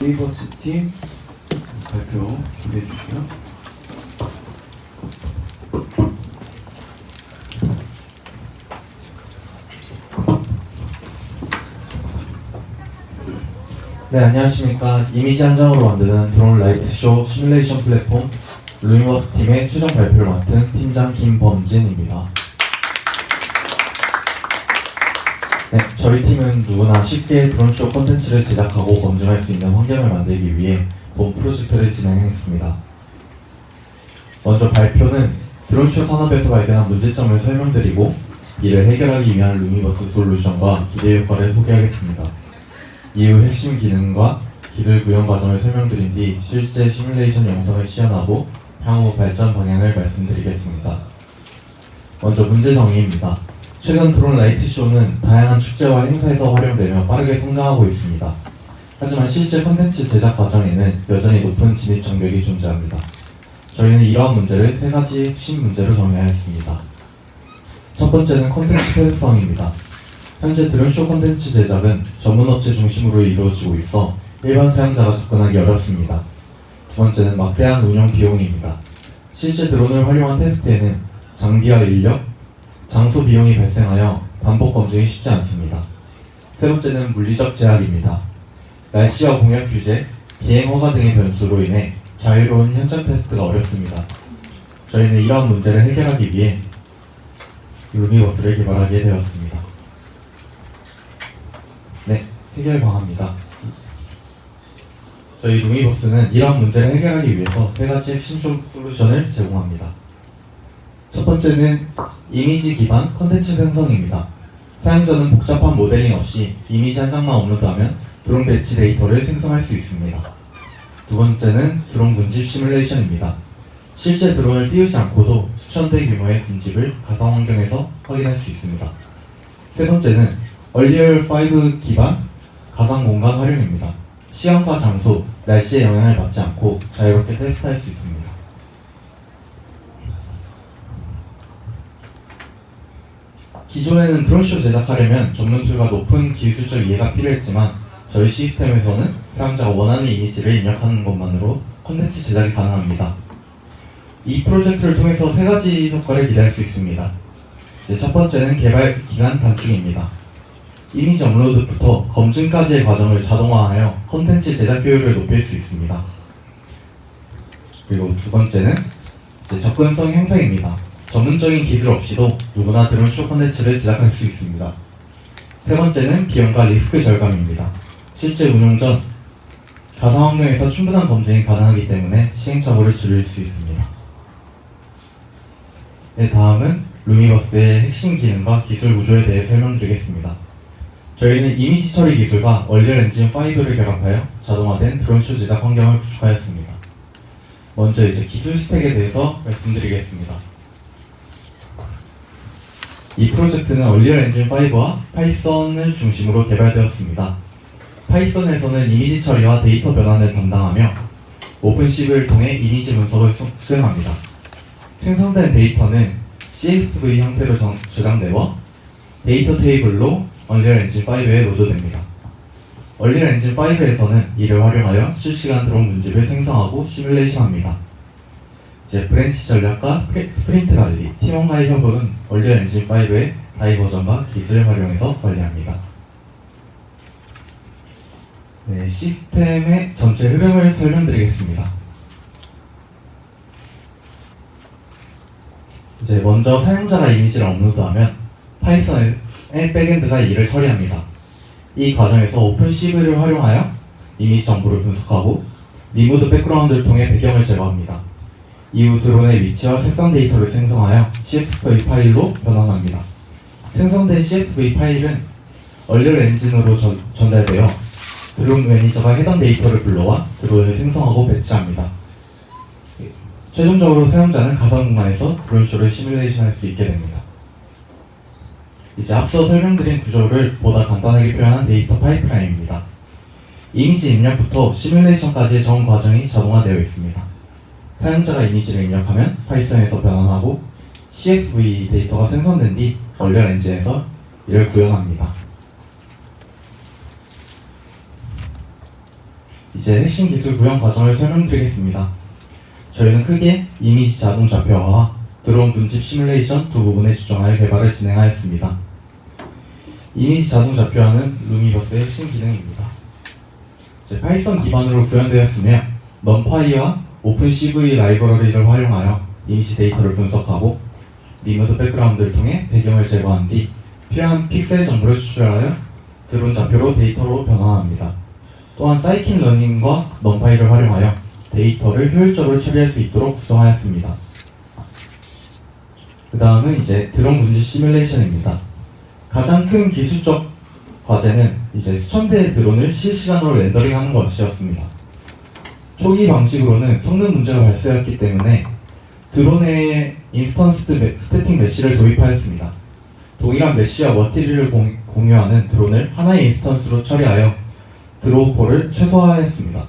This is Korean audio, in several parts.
유니버시티 발표 준비해 주시고요. 네, 안녕하십니까. 이미지 한 장으로 만드는 드론 라이트쇼 시뮬레이션 플랫폼 루미버스 팀의 최종 발표를 맡은 팀장 김범진입니다. 네, 저희 팀은 누구나 쉽게 드론쇼 콘텐츠를 제작하고 검증할 수 있는 환경을 만들기 위해 본 프로젝트를 진행했습니다. 먼저 발표는 드론쇼 산업에서 발견한 문제점을 설명드리고 이를 해결하기 위한 루미버스 솔루션과 기대 효과를 소개하겠습니다. 이후 핵심 기능과 기술 구현 과정을 설명드린 뒤 실제 시뮬레이션 영상을 시연하고 향후 발전 방향을 말씀드리겠습니다. 먼저 문제 정의입니다. 최근 드론 라이트쇼는 다양한 축제와 행사에서 활용되며 빠르게 성장하고 있습니다. 하지만 실제 콘텐츠 제작 과정에는 여전히 높은 진입 장벽이 존재합니다. 저희는 이러한 문제를 세 가지 핵심 문제로 정의하였습니다. 첫 번째는 콘텐츠 폐쇄성입니다. 현재 드론쇼 콘텐츠 제작은 전문업체 중심으로 이루어지고 있어 일반 사용자가 접근하기 어렵습니다. 두 번째는 막대한 운영 비용입니다. 실제 드론을 활용한 테스트에는 장비와 인력, 장소 비용이 발생하여 반복 검증이 쉽지 않습니다. 세 번째는 물리적 제약입니다. 날씨와 공약 규제, 비행 허가 등의 변수로 인해 자유로운 현장 테스트가 어렵습니다. 저희는 이러한 문제를 해결하기 위해 루미버스를 개발하게 되었습니다. 네, 해결 방안입니다. 저희 루미버스는 이러한 문제를 해결하기 위해서 세 가지 핵심 솔루션을 제공합니다. 첫 번째는 이미지 기반 콘텐츠 생성입니다. 사용자는 복잡한 모델링 없이 이미지 한 장만 업로드하면 드론 배치 데이터를 생성할 수 있습니다. 두 번째는 드론 군집 시뮬레이션입니다. 실제 드론을 띄우지 않고도 수천 대 규모의 군집을 가상 환경에서 확인할 수 있습니다. 세 번째는 얼리얼 5 기반 가상 공간 활용입니다. 시간과 장소, 날씨의 영향을 받지 않고 자유롭게 테스트할 수 있습니다. 기존에는 드론쇼 제작하려면 전문 툴과 높은 기술적 이해가 필요했지만 저희 시스템에서는 사용자가 원하는 이미지를 입력하는 것만으로 콘텐츠 제작이 가능합니다. 이 프로젝트를 통해서 세 가지 효과를 기대할 수 있습니다. 첫 번째는 개발 기간 단축입니다. 이미지 업로드부터 검증까지의 과정을 자동화하여 콘텐츠 제작 효율을 높일 수 있습니다. 그리고 두 번째는 접근성 향상입니다. 전문적인 기술 없이도 누구나 드론쇼 콘텐츠를 제작할 수 있습니다. 세 번째는 비용과 리스크 절감입니다. 실제 운용 전 가상 환경에서 충분한 검증이 가능하기 때문에 시행착오를 줄일 수 있습니다. 네, 다음은 루미버스의 핵심 기능과 기술 구조에 대해 설명드리겠습니다. 저희는 이미지 처리 기술과 얼리얼 엔진 5를 결합하여 자동화된 드론쇼 제작 환경을 구축하였습니다. 먼저 기술 스택에 대해서 말씀드리겠습니다. 이 프로젝트는 얼리얼 엔진 5와 파이썬을 중심으로 개발되었습니다. 파이썬에서는 이미지 처리와 데이터 변환을 담당하며 오픈CV를 통해 이미지 분석을 수행합니다. 생성된 데이터는 CSV 형태로 저장되어 데이터 테이블로 얼리얼 엔진 5에 로드됩니다. 얼리얼 엔진 5에서는 이를 활용하여 실시간 드론 문집을 생성하고 시뮬레이션합니다. 브랜치 전략과 스프린트 관리, 팀원과의 협업은 얼리얼 엔진 5의 다이버전과 기술을 활용해서 관리합니다. 네, 시스템의 전체 흐름을 설명드리겠습니다. 먼저 사용자가 이미지를 업로드하면 파이썬의 백엔드가 이를 처리합니다. 이 과정에서 오픈CV를 활용하여 이미지 정보를 분석하고 리무드 백그라운드를 통해 배경을 제거합니다. 이후 드론의 위치와 색상 데이터를 생성하여 CSV 파일로 변환합니다. 생성된 CSV 파일은 얼리얼 엔진으로 전달되어 드론 매니저가 해당 데이터를 불러와 드론을 생성하고 배치합니다. 최종적으로 사용자는 가상 공간에서 드론쇼를 시뮬레이션할 수 있게 됩니다. 앞서 설명드린 구조를 보다 간단하게 표현한 데이터 파이프라인입니다. 이미지 입력부터 시뮬레이션까지의 전 과정이 자동화되어 있습니다. 사용자가 이미지를 입력하면 파이썬에서 변환하고 CSV 데이터가 생성된 뒤 얼리얼 엔진에서 이를 구현합니다. 이제 핵심 기술 구현 과정을 설명드리겠습니다. 저희는 크게 이미지 자동 좌표화와 드론 군집 시뮬레이션 두 부분에 집중하여 개발을 진행하였습니다. 이미지 자동 좌표화는 루미버스의 핵심 기능입니다. 파이썬 기반으로 구현되었으며 넘파이와 오픈CV 라이브러리를 활용하여 이미지 데이터를 분석하고 리무드 백그라운드를 통해 배경을 제거한 뒤 필요한 픽셀 정보를 추출하여 드론 좌표로 데이터로 변화합니다. 또한 사이킨 러닝과 넘파이를 활용하여 데이터를 효율적으로 처리할 수 있도록 구성하였습니다. 그 다음은 이제 드론 군집 시뮬레이션입니다. 가장 큰 기술적 과제는 이제 수천 대의 드론을 실시간으로 렌더링하는 것이었습니다. 초기 방식으로는 성능 문제가 발생했기 때문에 드론에 인스턴스 스태틱 메쉬를 도입하였습니다. 동일한 메쉬와 머티리얼을 공유하는 드론을 하나의 인스턴스로 처리하여 드로우콜을 최소화하였습니다.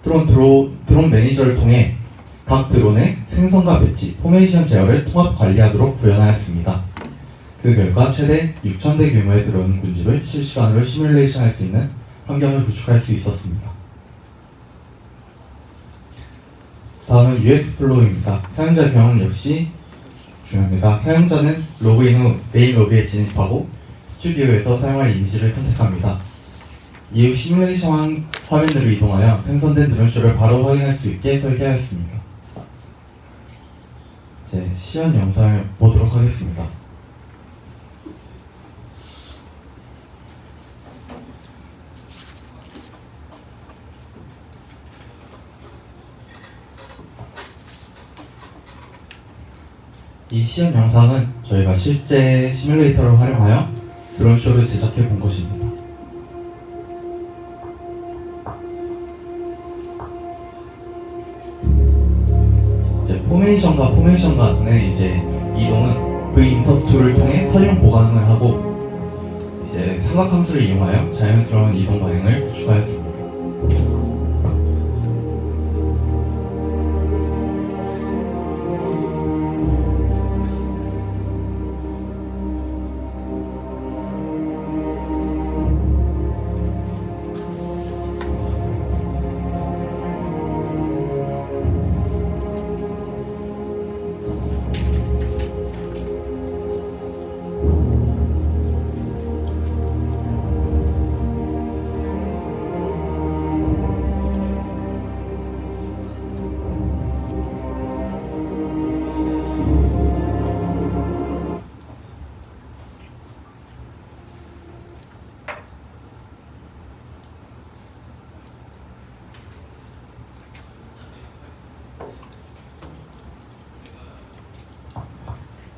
드론 매니저를 통해 각 드론의 생성과 배치, 포메이션 제어를 통합 관리하도록 구현하였습니다. 그 결과 최대 6,000대 규모의 드론 군집을 실시간으로 시뮬레이션할 수 있는 환경을 구축할 수 있었습니다. 다음은 UX 플로우입니다. 사용자 경험 역시 중요합니다. 사용자는 로그인 후 메인 로비에 진입하고 스튜디오에서 사용할 이미지를 선택합니다. 이후 시뮬레이션 화면으로 이동하여 생성된 드론쇼를 바로 확인할 수 있게 설계하였습니다. 이제 시연 영상을 보도록 하겠습니다. 이 시연 영상은 저희가 실제 시뮬레이터를 활용하여 드론쇼를 제작해 본 것입니다. 이제 포메이션과 포메이션 간의 이제 이동은 그 인터툴을 통해 설명 보강을 하고 이제 삼각함수를 이용하여 자연스러운 이동 방향을 구축하였습니다.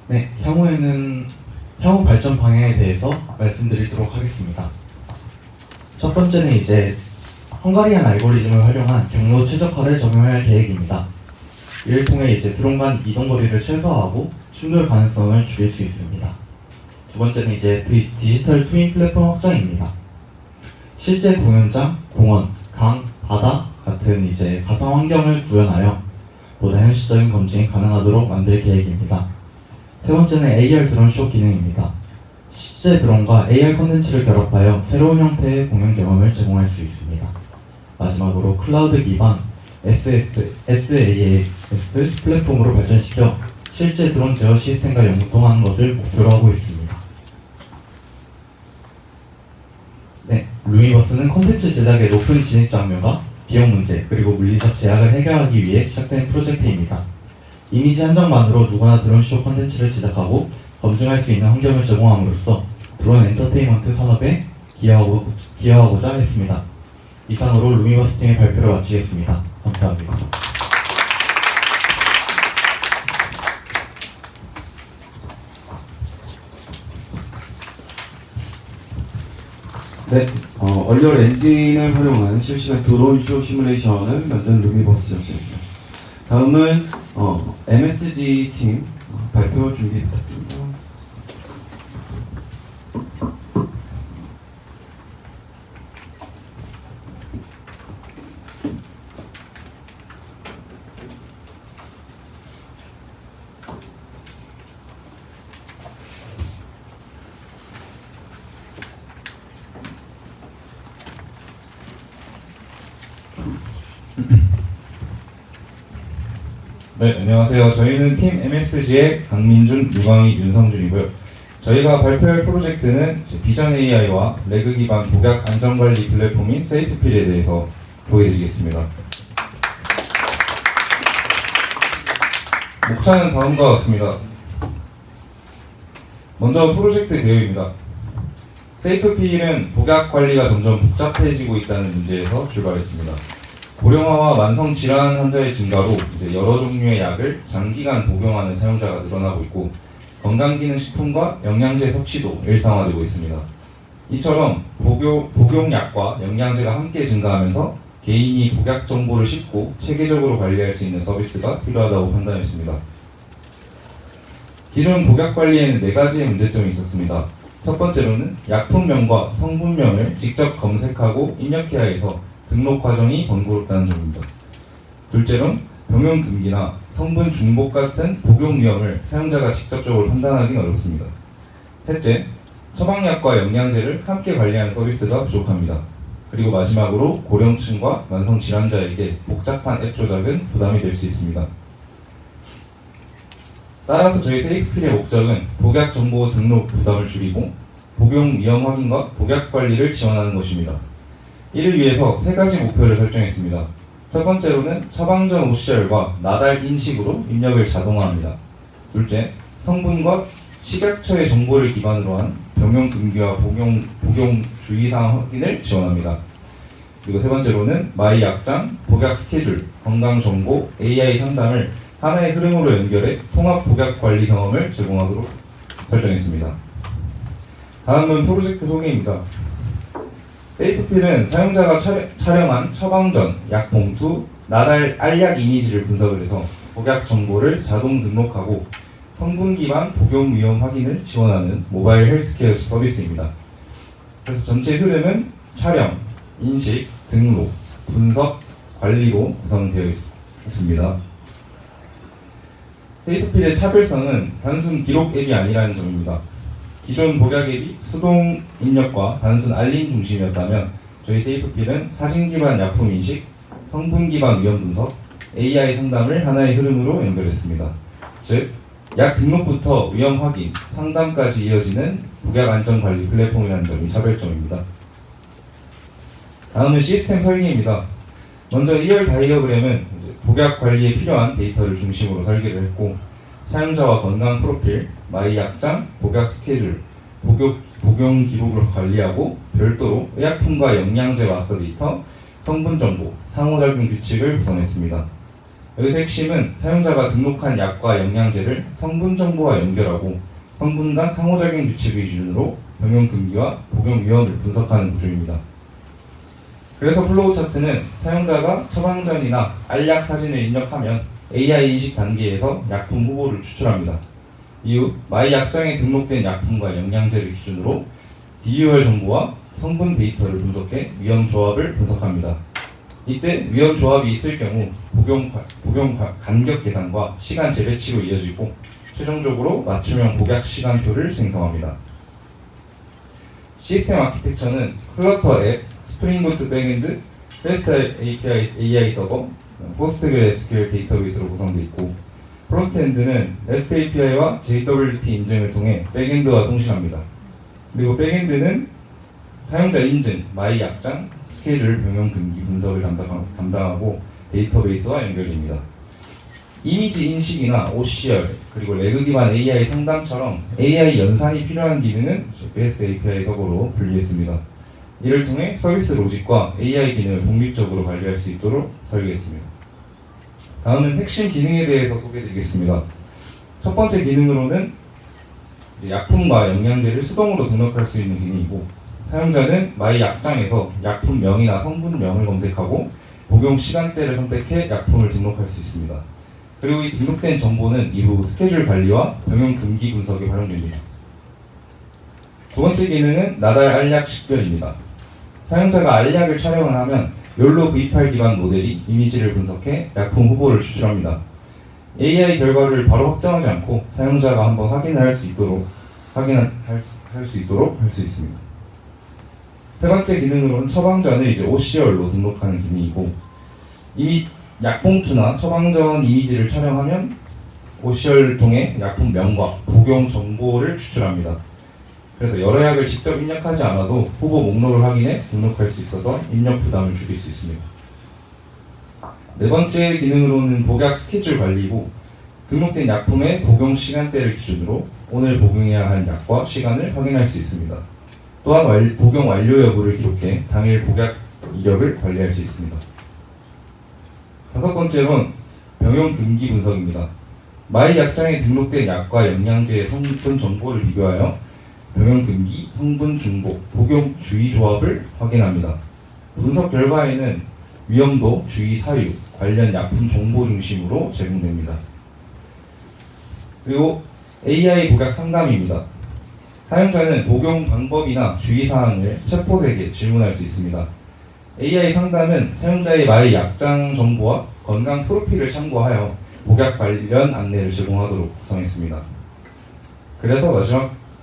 네, 향후 발전 방향에 대해서 말씀드리도록 하겠습니다. 첫 번째는 이제 헝가리안 알고리즘을 활용한 경로 최적화를 적용할 계획입니다. 이를 통해 이제 드론 간 이동 거리를 최소화하고 충돌 가능성을 줄일 수 있습니다. 두 번째는 이제 디지털 트윈 플랫폼 확장입니다. 실제 공연장, 공원, 강, 바다 같은 이제 가상 환경을 구현하여 보다 현실적인 검증이 가능하도록 만들 계획입니다. 세 번째는 AR 드론쇼 기능입니다. 실제 드론과 AR 콘텐츠를 결합하여 새로운 형태의 공연 경험을 제공할 수 있습니다. 마지막으로 클라우드 기반 SaaS 플랫폼으로 발전시켜 실제 드론 제어 시스템과 연동하는 것을 목표로 하고 있습니다. 네, 루미버스는 콘텐츠 제작의 높은 진입 장벽과 비용 문제 그리고 물리적 제약을 해결하기 위해 시작된 프로젝트입니다. 이미지 한 장만으로 누구나 드론쇼 콘텐츠를 제작하고 검증할 수 있는 환경을 제공함으로써 드론 엔터테인먼트 산업에 기여하고자 했습니다. 이상으로 루미버스 팀의 발표를 마치겠습니다. 감사합니다. 네, 얼리얼 엔진을 활용한 실시간 드론쇼 시뮬레이션을 만든 루미버스였습니다. 다음은 MSG 팀 발표 준비 부탁드립니다. 네, 안녕하세요. 저희는 팀 MSG의 강민준, 유광희, 윤성준이고요. 저희가 발표할 프로젝트는 비전 AI와 레그 기반 복약 안전관리 플랫폼인 세이프필에 대해서 보여드리겠습니다. 목차는 다음과 같습니다. 먼저 프로젝트 개요입니다. 세이프필은 복약 관리가 점점 복잡해지고 있다는 문제에서 출발했습니다. 고령화와 만성 질환 환자의 증가로 이제 여러 종류의 약을 장기간 복용하는 사용자가 늘어나고 있고 건강기능식품과 영양제 섭취도 일상화되고 있습니다. 이처럼 복용약과 영양제가 함께 증가하면서 개인이 복약 정보를 쉽고 체계적으로 관리할 수 있는 서비스가 필요하다고 판단했습니다. 기존 복약 관리에는 4가지의 문제점이 있었습니다. 첫 번째로는 약품명과 성분명을 직접 검색하고 입력해야 해서 등록 과정이 번거롭다는 점입니다. 둘째로는 병용 금기나 성분 중복 같은 복용 위험을 사용자가 직접적으로 판단하기는 어렵습니다. 셋째, 처방약과 영양제를 함께 관리하는 서비스가 부족합니다. 그리고 마지막으로 고령층과 만성 질환자에게 복잡한 앱 조작은 부담이 될 수 있습니다. 따라서 저희 세이프필의 목적은 복약 정보 등록 부담을 줄이고 복용 위험 확인과 복약 관리를 지원하는 것입니다. 이를 위해서 3가지 목표를 설정했습니다. 첫 번째로는 처방전 OCR과 나달 인식으로 입력을 자동화합니다. 둘째, 성분과 식약처의 정보를 기반으로 한 병용 금기와 복용 주의사항 확인을 지원합니다. 그리고 세 번째로는 마이 약장, 복약 스케줄, 건강 정보, AI 상담을 하나의 흐름으로 연결해 통합 복약 관리 경험을 제공하도록 설정했습니다. 다음은 프로젝트 소개입니다. 세이프필은 사용자가 촬영한 처방전, 약 봉투, 나달 알약 이미지를 분석을 해서 복약 정보를 자동 등록하고 성분 기반 복용 위험 확인을 지원하는 모바일 헬스케어 서비스입니다. 그래서 전체 흐름은 촬영, 인식, 등록, 분석, 관리로 구성되어 있습니다. 세이프필의 차별성은 단순 기록 앱이 아니라는 점입니다. 기존 복약 앱이 수동 입력과 단순 알림 중심이었다면 저희 세이프필은 사진 기반 약품 인식, 성분 기반 위험 분석, AI 상담을 하나의 흐름으로 연결했습니다. 즉, 약 등록부터 위험 확인, 상담까지 이어지는 복약 안전 관리 플랫폼이라는 점이 차별점입니다. 다음은 시스템 설계입니다. 먼저 2열 다이어그램은 복약 관리에 필요한 데이터를 중심으로 설계를 했고 사용자와 건강 프로필, 마이 약장, 복약 스케줄, 복용 기록을 관리하고 별도로 의약품과 영양제 마스터 데이터, 성분 정보, 상호작용 규칙을 구성했습니다. 여기서 핵심은 사용자가 등록한 약과 영양제를 성분 정보와 연결하고 성분 간 상호작용 규칙을 기준으로 병용 금기와 복용 위험을 분석하는 구조입니다. 그래서 플로우 차트는 사용자가 처방전이나 알약 사진을 입력하면 AI 인식 단계에서 약품 후보를 추출합니다. 이후 마이 약장에 등록된 약품과 영양제를 기준으로 DUR 정보와 성분 데이터를 분석해 위험 조합을 분석합니다. 이때 위험 조합이 있을 경우 복용 간격 계산과 시간 재배치로 이어지고 최종적으로 맞춤형 복약 시간표를 생성합니다. 시스템 아키텍처는 클러터 앱, 스프링부트 백엔드, REST AI 서버, 포스트그레스QL 데이터베이스로 구성되어 있고 프론트엔드는 REST API와 JWT 인증을 통해 백엔드와 통신합니다. 그리고 백엔드는 사용자 인증, 마이 약장, 스케줄, 병용 금기 분석을 담당하고 데이터베이스와 연결됩니다. 이미지 인식이나 OCR, 그리고 레그 기반 AI 상담처럼 AI 연산이 필요한 기능은 REST API 서버로 분리했습니다. 이를 통해 서비스 로직과 AI 기능을 독립적으로 관리할 수 있도록 설계했습니다. 다음은 핵심 기능에 대해서 소개해드리겠습니다. 첫 번째 기능으로는 약품과 영양제를 수동으로 등록할 수 있는 기능이고 사용자는 마이 약장에서 약품명이나 성분명을 검색하고 복용 시간대를 선택해 약품을 등록할 수 있습니다. 그리고 이 등록된 정보는 이후 스케줄 관리와 병용 금기 분석에 활용됩니다. 두 번째 기능은 나달 알약 식별입니다. 사용자가 알약을 촬영을 하면 욜로 V8 기반 모델이 이미지를 분석해 약품 후보를 추출합니다. AI 결과를 바로 확정하지 않고 사용자가 한번 확인할 수 있도록 할 수 있습니다. 세 번째 기능으로는 처방전을 OCR로 등록하는 기능이고 이미 약봉투나 처방전 이미지를 촬영하면 OCR을 통해 약품 명과 복용 정보를 추출합니다. 그래서 여러 약을 직접 입력하지 않아도 후보 목록을 확인해 등록할 수 있어서 입력 부담을 줄일 수 있습니다. 네 번째 기능으로는 복약 스케줄 관리고, 등록된 약품의 복용 시간대를 기준으로 오늘 복용해야 할 약과 시간을 확인할 수 있습니다. 또한 복용 완료 여부를 기록해 당일 복약 이력을 관리할 수 있습니다. 다섯 번째로는 병용 금기 분석입니다. 마이 약장에 등록된 약과 영양제의 성분 정보를 비교하여 병용 금기, 성분 중복, 복용 주의 조합을 확인합니다. 분석 결과에는 위험도, 주의 사유, 관련 약품 정보 중심으로 제공됩니다. 그리고 AI 복약 상담입니다. 사용자는 복용 방법이나 주의사항을 챗봇에게 질문할 수 있습니다. AI 상담은 사용자의 마이 약장 정보와 건강 프로필을 참고하여 복약 관련 안내를 제공하도록 구성했습니다. 그래서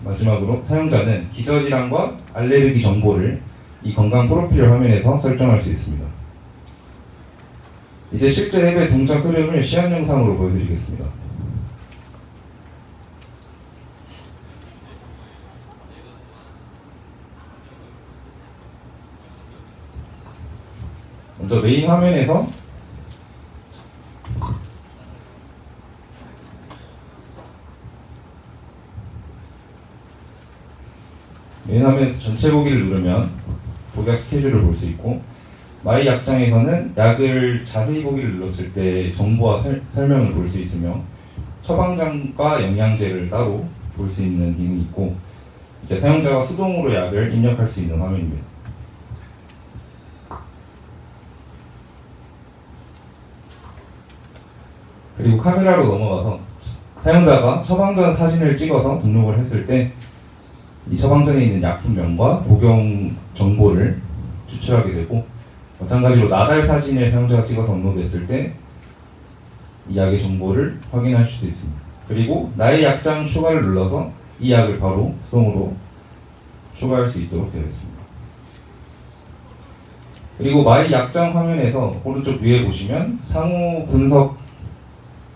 마지막으로 사용자는 기저질환과 알레르기 정보를 이 건강 프로필 화면에서 설정할 수 있습니다. 이제 실제 앱의 동작 흐름을 시연 영상으로 보여드리겠습니다. 먼저 메인 화면에서 전체 보기를 누르면 복약 스케줄을 볼 수 있고, 마이 약장에서는 약을 자세히 보기를 눌렀을 때 정보와 설명을 볼 수 있으며, 처방전과 영양제를 따로 볼 수 있는 기능이 있고, 이제 사용자가 수동으로 약을 입력할 수 있는 화면입니다. 그리고 카메라로 넘어가서 사용자가 처방전 사진을 찍어서 등록을 했을 때 이 처방전에 있는 약품명과 복용 정보를 추출하게 되고, 마찬가지로 나달 사진을 사용자가 찍어서 업로드했을 때 이 약의 정보를 확인하실 수 있습니다. 그리고 나의 약장 추가를 눌러서 이 약을 바로 수동으로 추가할 수 있도록 되어 있습니다. 그리고 마이 약장 화면에서 오른쪽 위에 보시면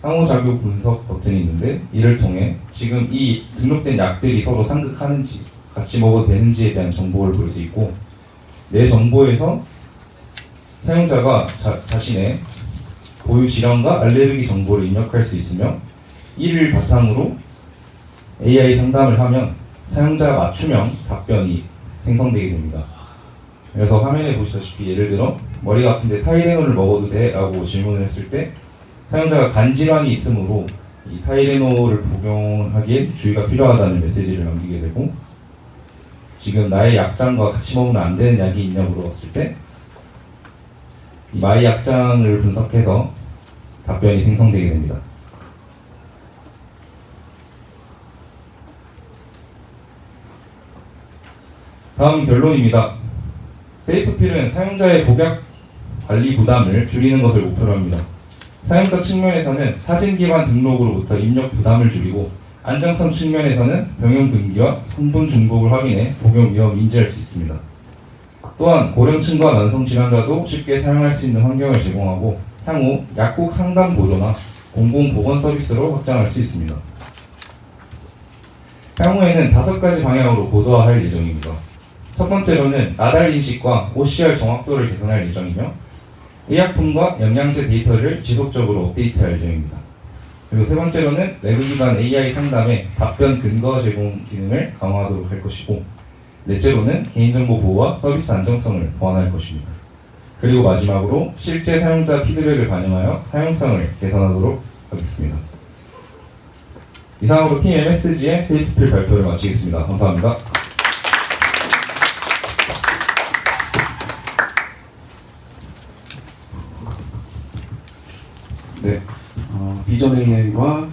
상호작용 분석 버튼이 있는데, 이를 통해 지금 이 등록된 약들이 서로 상극하는지, 같이 먹어도 되는지에 대한 정보를 볼 수 있고, 내 정보에서 사용자가 자신의 고유 질환과 알레르기 정보를 입력할 수 있으며, 이를 바탕으로 AI 상담을 하면 사용자 맞춤형 답변이 생성되게 됩니다. 그래서 화면에 보시다시피 예를 들어 머리가 아픈데 타이레놀을 먹어도 돼? 라고 질문을 했을 때 사용자가 간 질환이 있으므로 이 타이레놀을 복용하기에 주의가 필요하다는 메시지를 남기게 되고, 지금 나의 약장과 같이 먹으면 안 되는 약이 있냐고 물어봤을 때 이 마이 약장을 분석해서 답변이 생성되게 됩니다. 다음 결론입니다. 세이프필은 사용자의 복약 관리 부담을 줄이는 것을 목표로 합니다. 사용자 측면에서는 사진 기반 등록으로부터 입력 부담을 줄이고, 안정성 측면에서는 병용 금기와 성분 중복을 확인해 복용 위험을 인지할 수 있습니다. 또한 고령층과 만성 질환자도 쉽게 사용할 수 있는 환경을 제공하고, 향후 약국 상담 보조나 공공 보건 서비스로 확장할 수 있습니다. 향후에는 5가지 방향으로 고도화할 예정입니다. 첫 번째로는 나달 인식과 OCR 정확도를 개선할 예정이며, 의약품과 영양제 데이터를 지속적으로 업데이트할 예정입니다. 그리고 세 번째로는 외부 기반 AI 상담의 답변 근거 제공 기능을 강화하도록 할 것이고, 넷째로는 개인정보 보호와 서비스 안정성을 보완할 것입니다. 그리고 마지막으로 실제 사용자 피드백을 반영하여 사용성을 개선하도록 하겠습니다. 이상으로 팀 MSG의 세이프필 발표를 마치겠습니다. 감사합니다. 네, 비전 AI와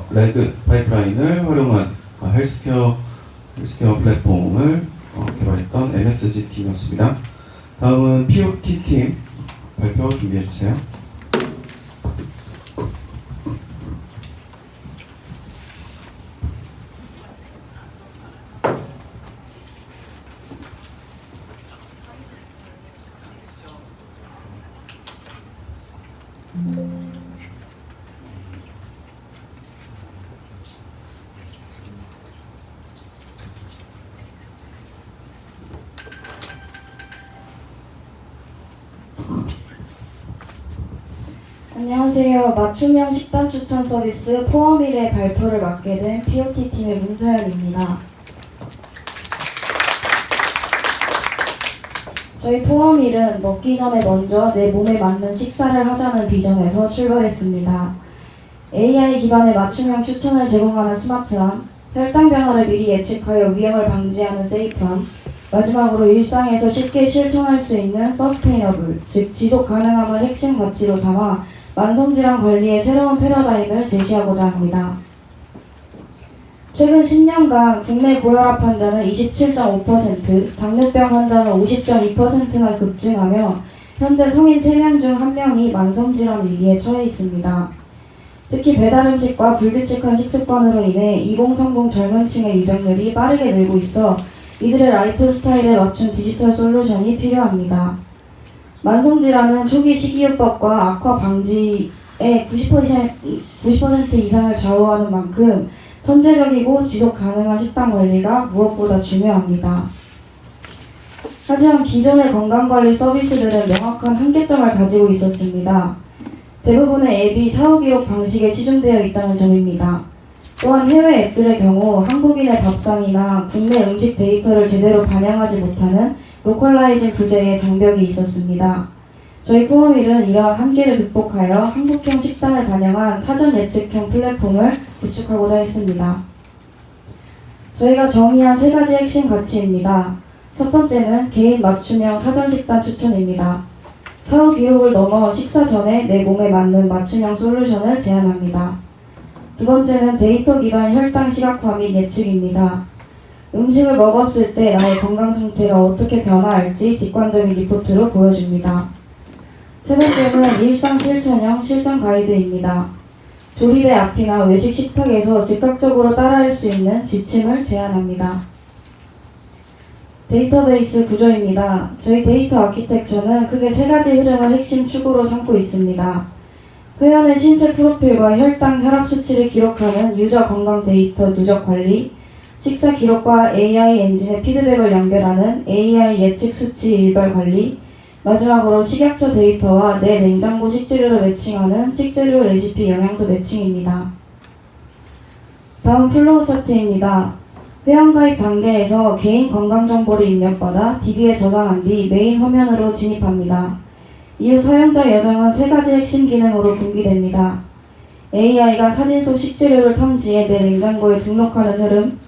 레그 파이프라인을 활용한 헬스케어 플랫폼을 개발했던 MSG 팀이었습니다. 다음은 POT 팀 발표 준비해 주세요. 안녕하세요. 맞춤형 식단 추천 서비스 포어밀의 발표를 맡게 된 POT팀의 문서연입니다. 저희 포어밀은 먹기 전에 먼저 내 몸에 맞는 식사를 하자는 비전에서 출발했습니다. AI 기반의 맞춤형 추천을 제공하는 스마트함, 혈당 변화를 미리 예측하여 위험을 방지하는 세이프함, 마지막으로 일상에서 쉽게 실천할 수 있는 서스테이너블, 즉 지속 가능함을 핵심 가치로 삼아 만성질환 관리의 새로운 패러다임을 제시하고자 합니다. 최근 10년간 국내 고혈압 환자는 27.5%, 당뇨병 환자는 50.2%나 급증하며 현재 성인 3명 중 1명이 만성질환 위기에 처해 있습니다. 특히 배달음식과 불규칙한 식습관으로 인해 2030 젊은 층의 유병률이 빠르게 늘고 있어 이들의 라이프 스타일에 맞춘 디지털 솔루션이 필요합니다. 만성질환은 초기 식이요법과 악화 방지의 90% 이상을 좌우하는 만큼 선제적이고 지속 가능한 식단 관리가 무엇보다 중요합니다. 하지만 기존의 건강관리 서비스들은 명확한 한계점을 가지고 있었습니다. 대부분의 앱이 사후 기록 방식에 치중되어 있다는 점입니다. 또한 해외 앱들의 경우 한국인의 밥상이나 국내 음식 데이터를 제대로 반영하지 못하는 로컬라이징 부재의 장벽이 있었습니다. 저희 포어밀은 이러한 한계를 극복하여 한국형 식단을 반영한 사전 예측형 플랫폼을 구축하고자 했습니다. 저희가 정의한 3가지 핵심 가치입니다. 첫 번째는 개인 맞춤형 사전 식단 추천입니다. 사후 기록을 넘어 식사 전에 내 몸에 맞는 맞춤형 솔루션을 제안합니다. 두 번째는 데이터 기반 혈당 시각화 및 예측입니다. 음식을 먹었을 때 나의 건강 상태가 어떻게 변화할지 직관적인 리포트로 보여줍니다. 세 번째는 일상 실천형 실전 가이드입니다. 조리대 앞이나 외식 식탁에서 즉각적으로 따라할 수 있는 지침을 제안합니다. 데이터베이스 구조입니다. 저희 데이터 아키텍처는 크게 3가지 흐름을 핵심 축으로 삼고 있습니다. 회원의 신체 프로필과 혈당, 혈압 수치를 기록하는 유저 건강 데이터 누적 관리, 식사 기록과 AI 엔진의 피드백을 연결하는 AI 예측 수치 일별 관리, 마지막으로 식약처 데이터와 내 냉장고 식재료를 매칭하는 식재료 레시피 영양소 매칭입니다. 다음 플로우 차트입니다. 회원가입 단계에서 개인 건강 정보를 입력받아 DB에 저장한 뒤 메인 화면으로 진입합니다. 이후 사용자 여정은 3가지 핵심 기능으로 분기됩니다. AI가 사진 속 식재료를 탐지해 내 냉장고에 등록하는 흐름,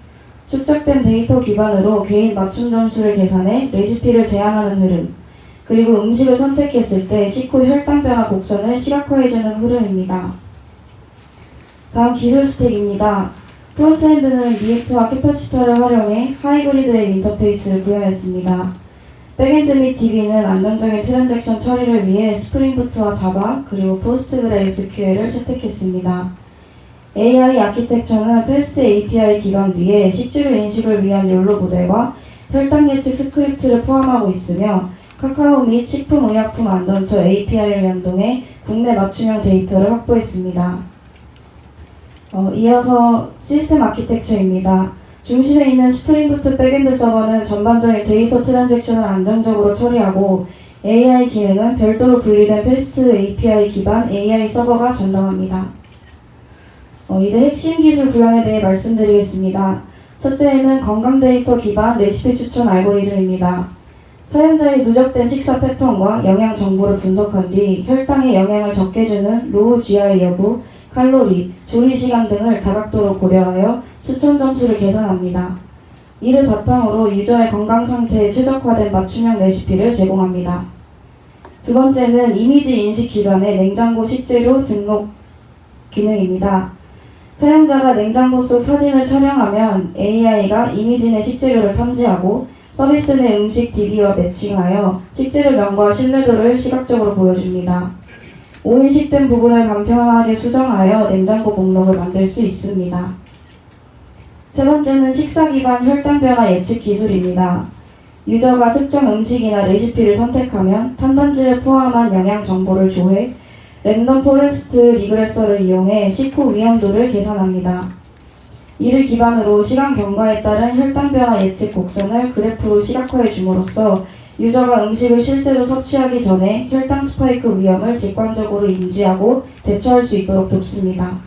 축적된 데이터 기반으로 개인 맞춤 점수를 계산해 레시피를 제안하는 흐름, 그리고 음식을 선택했을 때 식후 혈당 변화 곡선을 시각화해주는 흐름입니다. 다음 기술 스택입니다. 프론트엔드는 리액트와 캐파시터를 활용해 하이브리드의 인터페이스를 구현했습니다. 백엔드 및 DB는 안정적인 트랜잭션 처리를 위해 스프링부트와 자바, 그리고 포스트그레SQL을 채택했습니다. AI 아키텍처는 패스트 API 기반 위에 식재료 인식을 위한 욜로 모델과 혈당 예측 스크립트를 포함하고 있으며 카카오 및 식품의약품 안전처 API를 연동해 국내 맞춤형 데이터를 확보했습니다. 이어서 시스템 아키텍처입니다. 중심에 있는 스프링부트 백엔드 서버는 전반적인 데이터 트랜잭션을 안정적으로 처리하고 AI 기능은 별도로 분리된 패스트 API 기반 AI 서버가 전담합니다. 이제 핵심 기술 구현에 대해 말씀드리겠습니다. 첫째는 건강 데이터 기반 레시피 추천 알고리즘입니다. 사용자의 누적된 식사 패턴과 영양 정보를 분석한 뒤 혈당에 영향을 적게 주는 로우 GI 여부, 칼로리, 조리 시간 등을 다각도로 고려하여 추천 점수를 계산합니다. 이를 바탕으로 유저의 건강 상태에 최적화된 맞춤형 레시피를 제공합니다. 두 번째는 이미지 인식 기반의 냉장고 식재료 등록 기능입니다. 사용자가 냉장고 속 사진을 촬영하면 AI가 이미지 내 식재료를 탐지하고 서비스 내 음식 DB와 매칭하여 식재료명과 신뢰도를 시각적으로 보여줍니다. 오인식된 부분을 간편하게 수정하여 냉장고 목록을 만들 수 있습니다. 세 번째는 식사 기반 혈당 변화 예측 기술입니다. 유저가 특정 음식이나 레시피를 선택하면 탄단지를 포함한 영양 정보를 조회, 랜덤 포레스트 리그레서를 이용해 식후 위험도를 계산합니다. 이를 기반으로 시간 경과에 따른 혈당 변화 예측 곡선을 그래프로 시각화해 줌으로써 유저가 음식을 실제로 섭취하기 전에 혈당 스파이크 위험을 직관적으로 인지하고 대처할 수 있도록 돕습니다.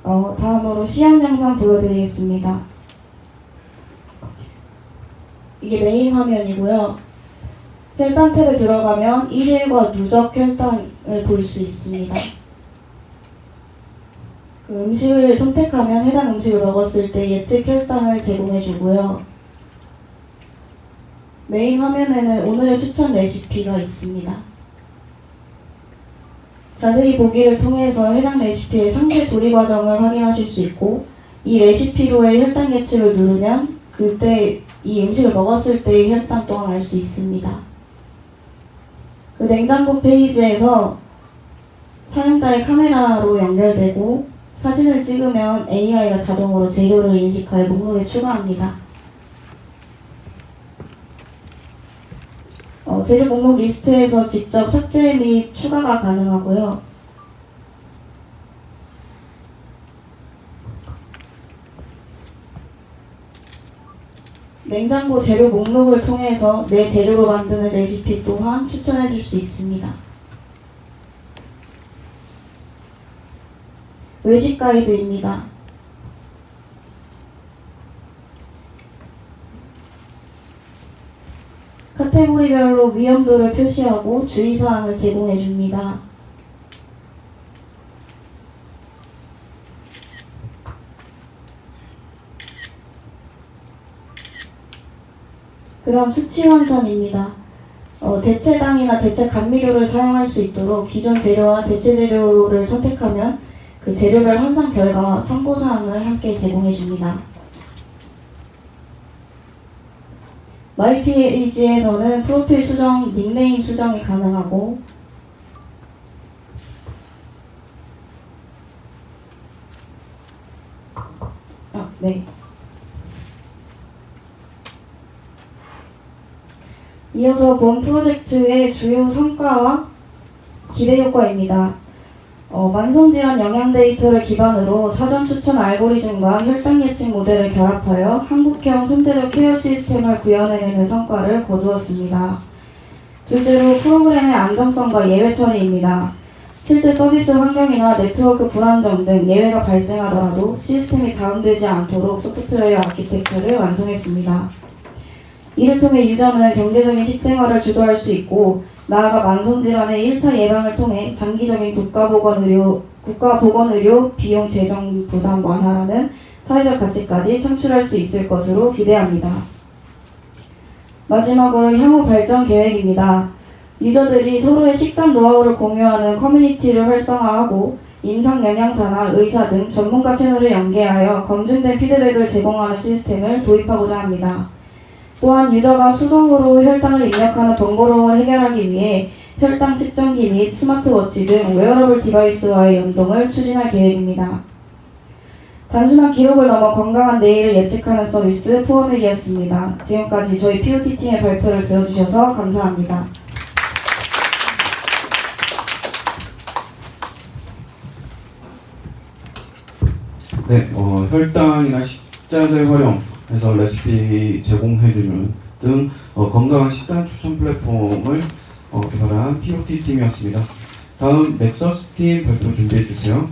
다음으로 시연 영상 보여드리겠습니다. 이게 메인 화면이고요. 혈당 탭에 들어가면 일일과 누적 혈당을 볼 수 있습니다. 그 음식을 선택하면 해당 음식을 먹었을 때 예측 혈당을 제공해주고요. 메인 화면에는 오늘의 추천 레시피가 있습니다. 자세히 보기를 통해서 해당 레시피의 상세 조리 과정을 확인하실 수 있고, 이 레시피로의 혈당 예측을 누르면 그때 이 음식을 먹었을 때의 혈당 또한 알 수 있습니다. 그 냉장고 페이지에서 사용자의 카메라로 연결되고 사진을 찍으면 AI가 자동으로 재료를 인식하여 목록에 추가합니다. 재료 목록 리스트에서 직접 삭제 및 추가가 가능하고요. 냉장고 재료 목록을 통해서 내 재료로 만드는 레시피 또한 추천해 줄 수 있습니다. 외식 가이드입니다. 카테고리별로 위험도를 표시하고 주의사항을 제공해 줍니다. 그 다음 수치 환산입니다. 대체당이나 대체 감미료를 사용할 수 있도록 기존 재료와 대체 재료를 선택하면 그 재료별 환산 결과와 참고사항을 함께 제공해 줍니다. 마이페이지에서는 프로필 수정, 닉네임 수정이 가능하고 이어서 본 프로젝트의 주요 성과와 기대 효과입니다. 만성질환 영양 데이터를 기반으로 사전 추천 알고리즘과 혈당 예측 모델을 결합하여 한국형 선제적 케어 시스템을 구현해내는 성과를 거두었습니다. 둘째로 프로그램의 안정성과 예외 처리입니다. 실제 서비스 환경이나 네트워크 불안정 등 예외가 발생하더라도 시스템이 다운되지 않도록 소프트웨어 아키텍처를 완성했습니다. 이를 통해 유저는 경제적인 식생활을 주도할 수 있고 나아가 만성질환의 1차 예방을 통해 장기적인 국가보건의료 비용 재정 부담 완화라는 사회적 가치까지 창출할 수 있을 것으로 기대합니다. 마지막으로 향후 발전 계획입니다. 유저들이 서로의 식단 노하우를 공유하는 커뮤니티를 활성화하고 임상영양사나 의사 등 전문가 채널을 연계하여 검증된 피드백을 제공하는 시스템을 도입하고자 합니다. 또한 유저가 수동으로 혈당을 입력하는 번거로움을 해결하기 위해 혈당 측정기 및 스마트워치 등 웨어러블 디바이스와의 연동을 추진할 계획입니다. 단순한 기록을 넘어 건강한 내일을 예측하는 서비스 포어밀이었습니다. 지금까지 저희 POT팀의 발표를 들어주셔서 감사합니다. 네, 혈당이나 식자재 활용해서 레시피 제공해주는 등 건강한 식단 추천 플랫폼을 개발한 POT 팀이었습니다. 다음 넥서스 팀 발표 준비해 주세요.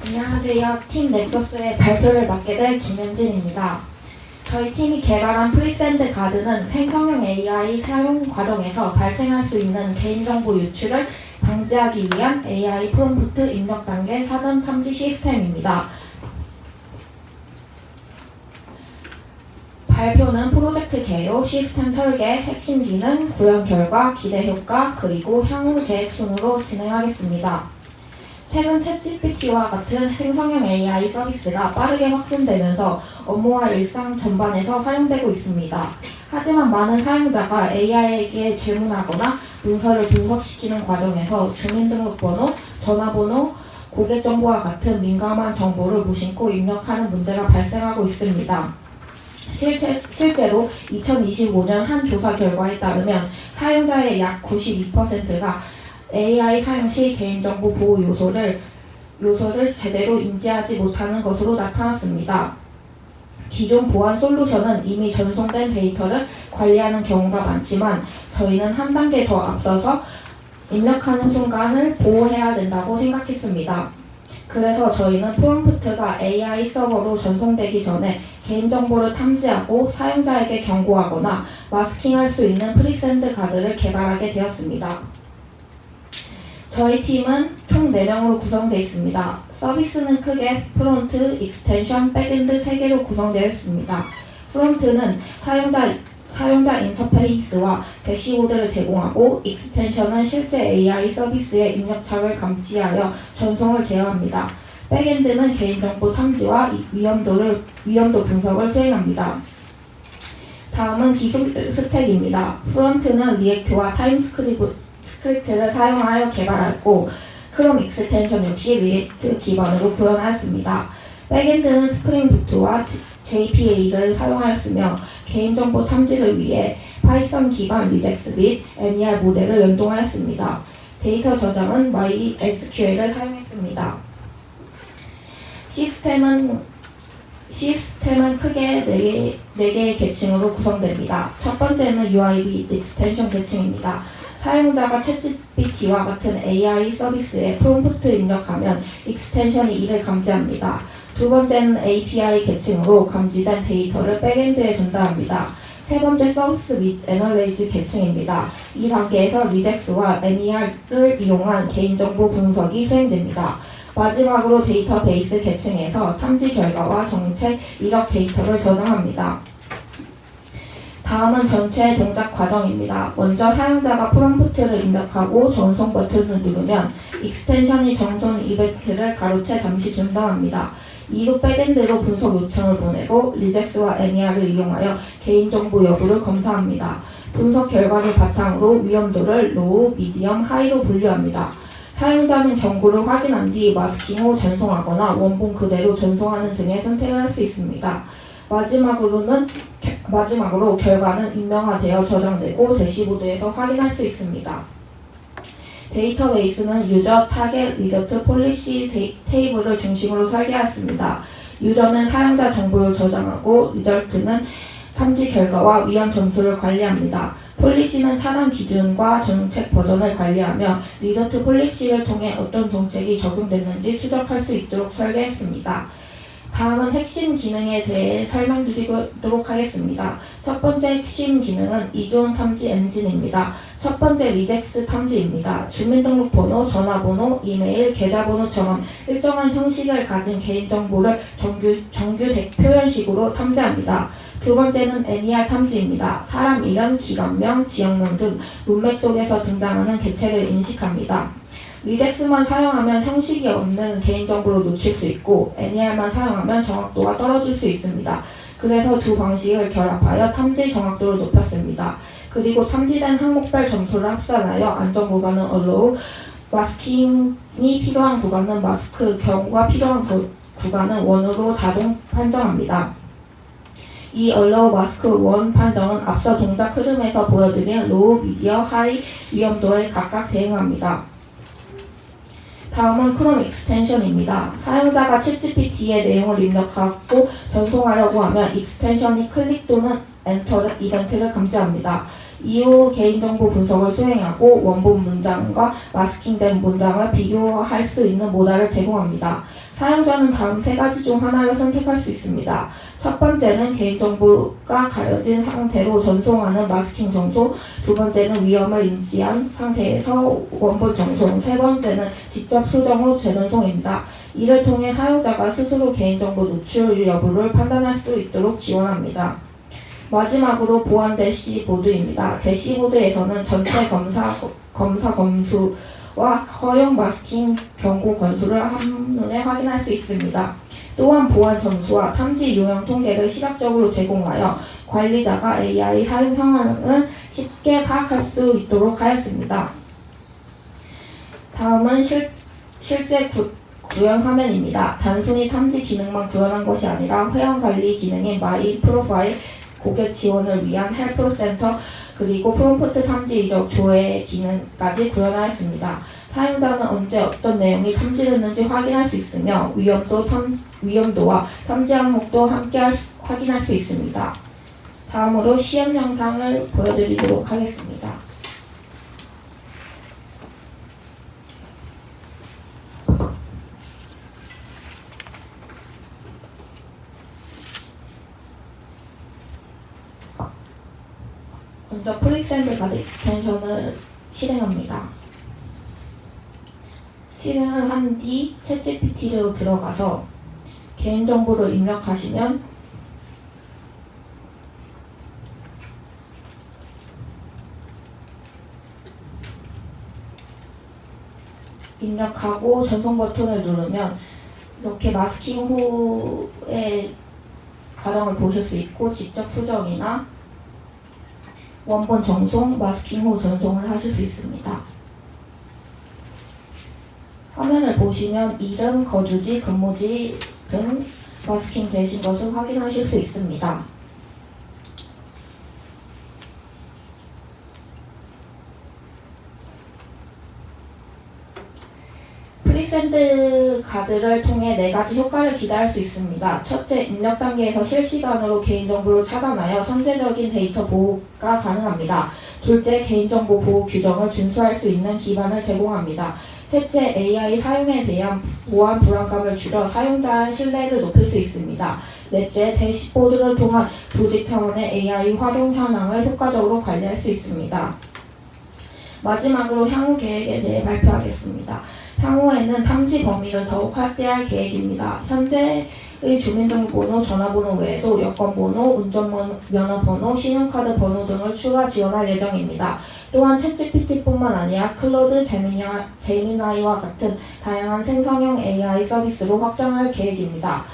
안녕하세요. 팀 넥서스의 발표를 맡게 된 김현진입니다. 저희 팀이 개발한 프리샌드 가드는 생성형 AI 사용 과정에서 발생할 수 있는 개인정보 유출을 방지하기 위한 AI 프롬프트 입력 단계 사전 탐지 시스템입니다. 발표는 프로젝트 개요, 시스템 설계, 핵심 기능, 구현 결과, 기대 효과, 그리고 향후 계획 순으로 진행하겠습니다. 최근 챗GPT와 같은 생성형 AI 서비스가 빠르게 확산되면서 업무와 일상 전반에서 활용되고 있습니다. 하지만 많은 사용자가 AI에게 질문하거나 문서를 분석시키는 과정에서 주민등록번호, 전화번호, 고객정보와 같은 민감한 정보를 무심코 입력하는 문제가 발생하고 있습니다. 실제로 2025년 한 조사 결과에 따르면 사용자의 약 92%가 AI 사용 시 개인정보 보호 요소를 제대로 인지하지 못하는 것으로 나타났습니다. 기존 보안 솔루션은 이미 전송된 데이터를 관리하는 경우가 많지만 저희는 한 단계 더 앞서서 입력하는 순간을 보호해야 된다고 생각했습니다. 그래서 저희는 프롬프트가 AI 서버로 전송되기 전에 개인정보를 탐지하고 사용자에게 경고하거나 마스킹할 수 있는 프리샌드 가드를 개발하게 되었습니다. 저희 팀은 총 4명으로 구성되어 있습니다. 서비스는 크게 프론트, 익스텐션, 백엔드 3개로 구성되어 있습니다. 프론트는 사용자 인터페이스와 대시보드를 제공하고, 익스텐션은 실제 AI 서비스의 입력창을 감지하여 전송을 제어합니다. 백엔드는 개인정보 탐지와 위험도 분석을 수행합니다. 다음은 기술 스택입니다. 프론트는 리액트와 타임스크립트를 사용하여 개발하였고, 크롬 익스텐션 역시 리액트 기반으로 구현하였습니다. 백엔드는 스프링 부트와 JPA를 사용하였으며 개인정보 탐지를 위해 파이썬 기반 리젝스 및 NER 모델을 연동하였습니다. 데이터 저장은 MySQL을 사용했습니다. 시스템은 크게 4개의 계층으로 구성됩니다. 첫 번째는 UI 및 익스텐션 계층입니다. 사용자가 챗GPT와 같은 AI 서비스에 프롬프트 입력하면 익스텐션이 이를 감지합니다. 두 번째는 API 계층으로 감지된 데이터를 백엔드에 전달합니다. 세 번째 서비스 및 애널레이즈 계층입니다. 이 단계에서 리젝스와 NER을 이용한 개인정보 분석이 수행됩니다. 마지막으로 데이터베이스 계층에서 탐지 결과와 정책, 이력 데이터를 저장합니다. 다음은 전체 동작 과정입니다. 먼저 사용자가 프롬프트를 입력하고 전송 버튼을 누르면 익스텐션이 전송 이벤트를 가로채 잠시 중단합니다. 이후 백엔드로 분석 요청을 보내고 리젝스와 NER을 이용하여 개인정보 여부를 검사합니다. 분석 결과를 바탕으로 위험도를 로우, 미디엄, 하이로 분류합니다. 사용자는 경고를 확인한 뒤 마스킹 후 전송하거나 원본 그대로 전송하는 등의 선택을 할 수 있습니다. 마지막으로 결과는 익명화되어 저장되고 대시보드에서 확인할 수 있습니다. 데이터베이스는 유저, 타겟, 리저트, 폴리시 테이블을 중심으로 설계하였습니다. 유저는 사용자 정보를 저장하고, 리저트는 탐지 결과와 위험 점수를 관리합니다. 폴리시는 차단 기준과 정책 버전을 관리하며, 리저트 폴리시를 통해 어떤 정책이 적용됐는지 추적할 수 있도록 설계했습니다. 다음은 핵심 기능에 대해 설명드리도록 하겠습니다. 첫 번째 핵심 기능은 이존 탐지 엔진입니다. 첫 번째 리젝스 탐지입니다. 주민등록번호, 전화번호, 이메일, 계좌번호처럼 일정한 형식을 가진 개인정보를 정규 표현식으로 탐지합니다. 두 번째는 NER 탐지입니다. 사람 이름, 기관명, 지역명 등 문맥 속에서 등장하는 개체를 인식합니다. 리젝스만 사용하면 형식이 없는 개인정보를 놓칠 수 있고, NER만 사용하면 정확도가 떨어질 수 있습니다. 그래서 두 방식을 결합하여 탐지 정확도를 높였습니다. 그리고 탐지된 항목별 점수를 합산하여 안전 구간은 allow, 마스킹이 필요한 구간은 마스크, 경고가 필요한 구간은 1으로 자동 판정합니다. 이 allow, 마스크, 1 판정은 앞서 동작 흐름에서 보여드린 low, 미디어, 하이 위험도에 각각 대응합니다. 다음은 크롬 익스텐션입니다. 사용자가 챗GPT의 내용을 입력하고 전송하려고 하면 익스텐션이 클릭 또는 엔터 이벤트를 감지합니다. 이후 개인정보 분석을 수행하고 원본 문장과 마스킹된 문장을 비교할 수 있는 모델을 제공합니다. 사용자는 다음 세 가지 중 하나를 선택할 수 있습니다. 첫 번째는 개인정보가 가려진 상태로 전송하는 마스킹 정소, 두 번째는 위험을 인지한 상태에서 원본 전송, 세 번째는 직접 수정 후 재전송입니다. 이를 통해 사용자가 스스로 개인정보 노출 여부를 판단할 수 있도록 지원합니다. 마지막으로 보안 대시보드입니다. 대시보드에서는 전체 검사 검수와 허용 마스킹 경고 건수를 한눈에 확인할 수 있습니다. 또한 보안 점수와 탐지 요령 통계를 시각적으로 제공하여 관리자가 AI 사용 현황을 쉽게 파악할 수 있도록 하였습니다. 다음은 실제 구현 화면입니다. 단순히 탐지 기능만 구현한 것이 아니라 회원 관리 기능인 마이 프로파일, 고객 지원을 위한 헬프 센터, 그리고 프롬프트 탐지 이력 조회 기능까지 구현하였습니다. 사용자는 언제 어떤 내용이 탐지됐는지 확인할 수 있으며 위험도와 탐지 항목도 함께 확인할 수 있습니다. 다음으로 시험 영상을 보여드리도록 하겠습니다. 먼저 프릭샌드 가드 익스텐션을 실행합니다. 실행을 한 뒤 챗GPT로 들어가서 개인정보를 입력하시면 입력하고 전송 버튼을 누르면 이렇게 마스킹 후의 과정을 보실 수 있고 직접 수정이나 원본 정송, 마스킹 후 전송을 하실 수 있습니다. 화면을 보시면 이름, 거주지, 근무지 등 마스킹 되신 것을 확인하실 수 있습니다. 프리샌드 가드를 통해 4가지 효과를 기대할 수 있습니다. 첫째, 입력 단계에서 실시간으로 개인정보를 차단하여 선제적인 데이터 보호가 가능합니다. 둘째, 개인정보 보호 규정을 준수할 수 있는 기반을 제공합니다. 셋째, AI 사용에 대한 보안 불안감을 줄여 사용자의 신뢰를 높일 수 있습니다. 넷째, 대시보드를 통한 조직 차원의 AI 활용 현황을 효과적으로 관리할 수 있습니다. 마지막으로 향후 계획에 대해 발표하겠습니다. 향후에는 탐지 범위를 더욱 확대할 계획입니다. 현재의 주민등록번호, 전화번호 외에도 여권번호, 운전면허번호, 신용카드 번호 등을 추가 지원할 예정입니다. 또한 챗GPT뿐만 아니라 클로드, 제미나이와 같은 다양한 생성형 AI 서비스로 확장할 계획입니다.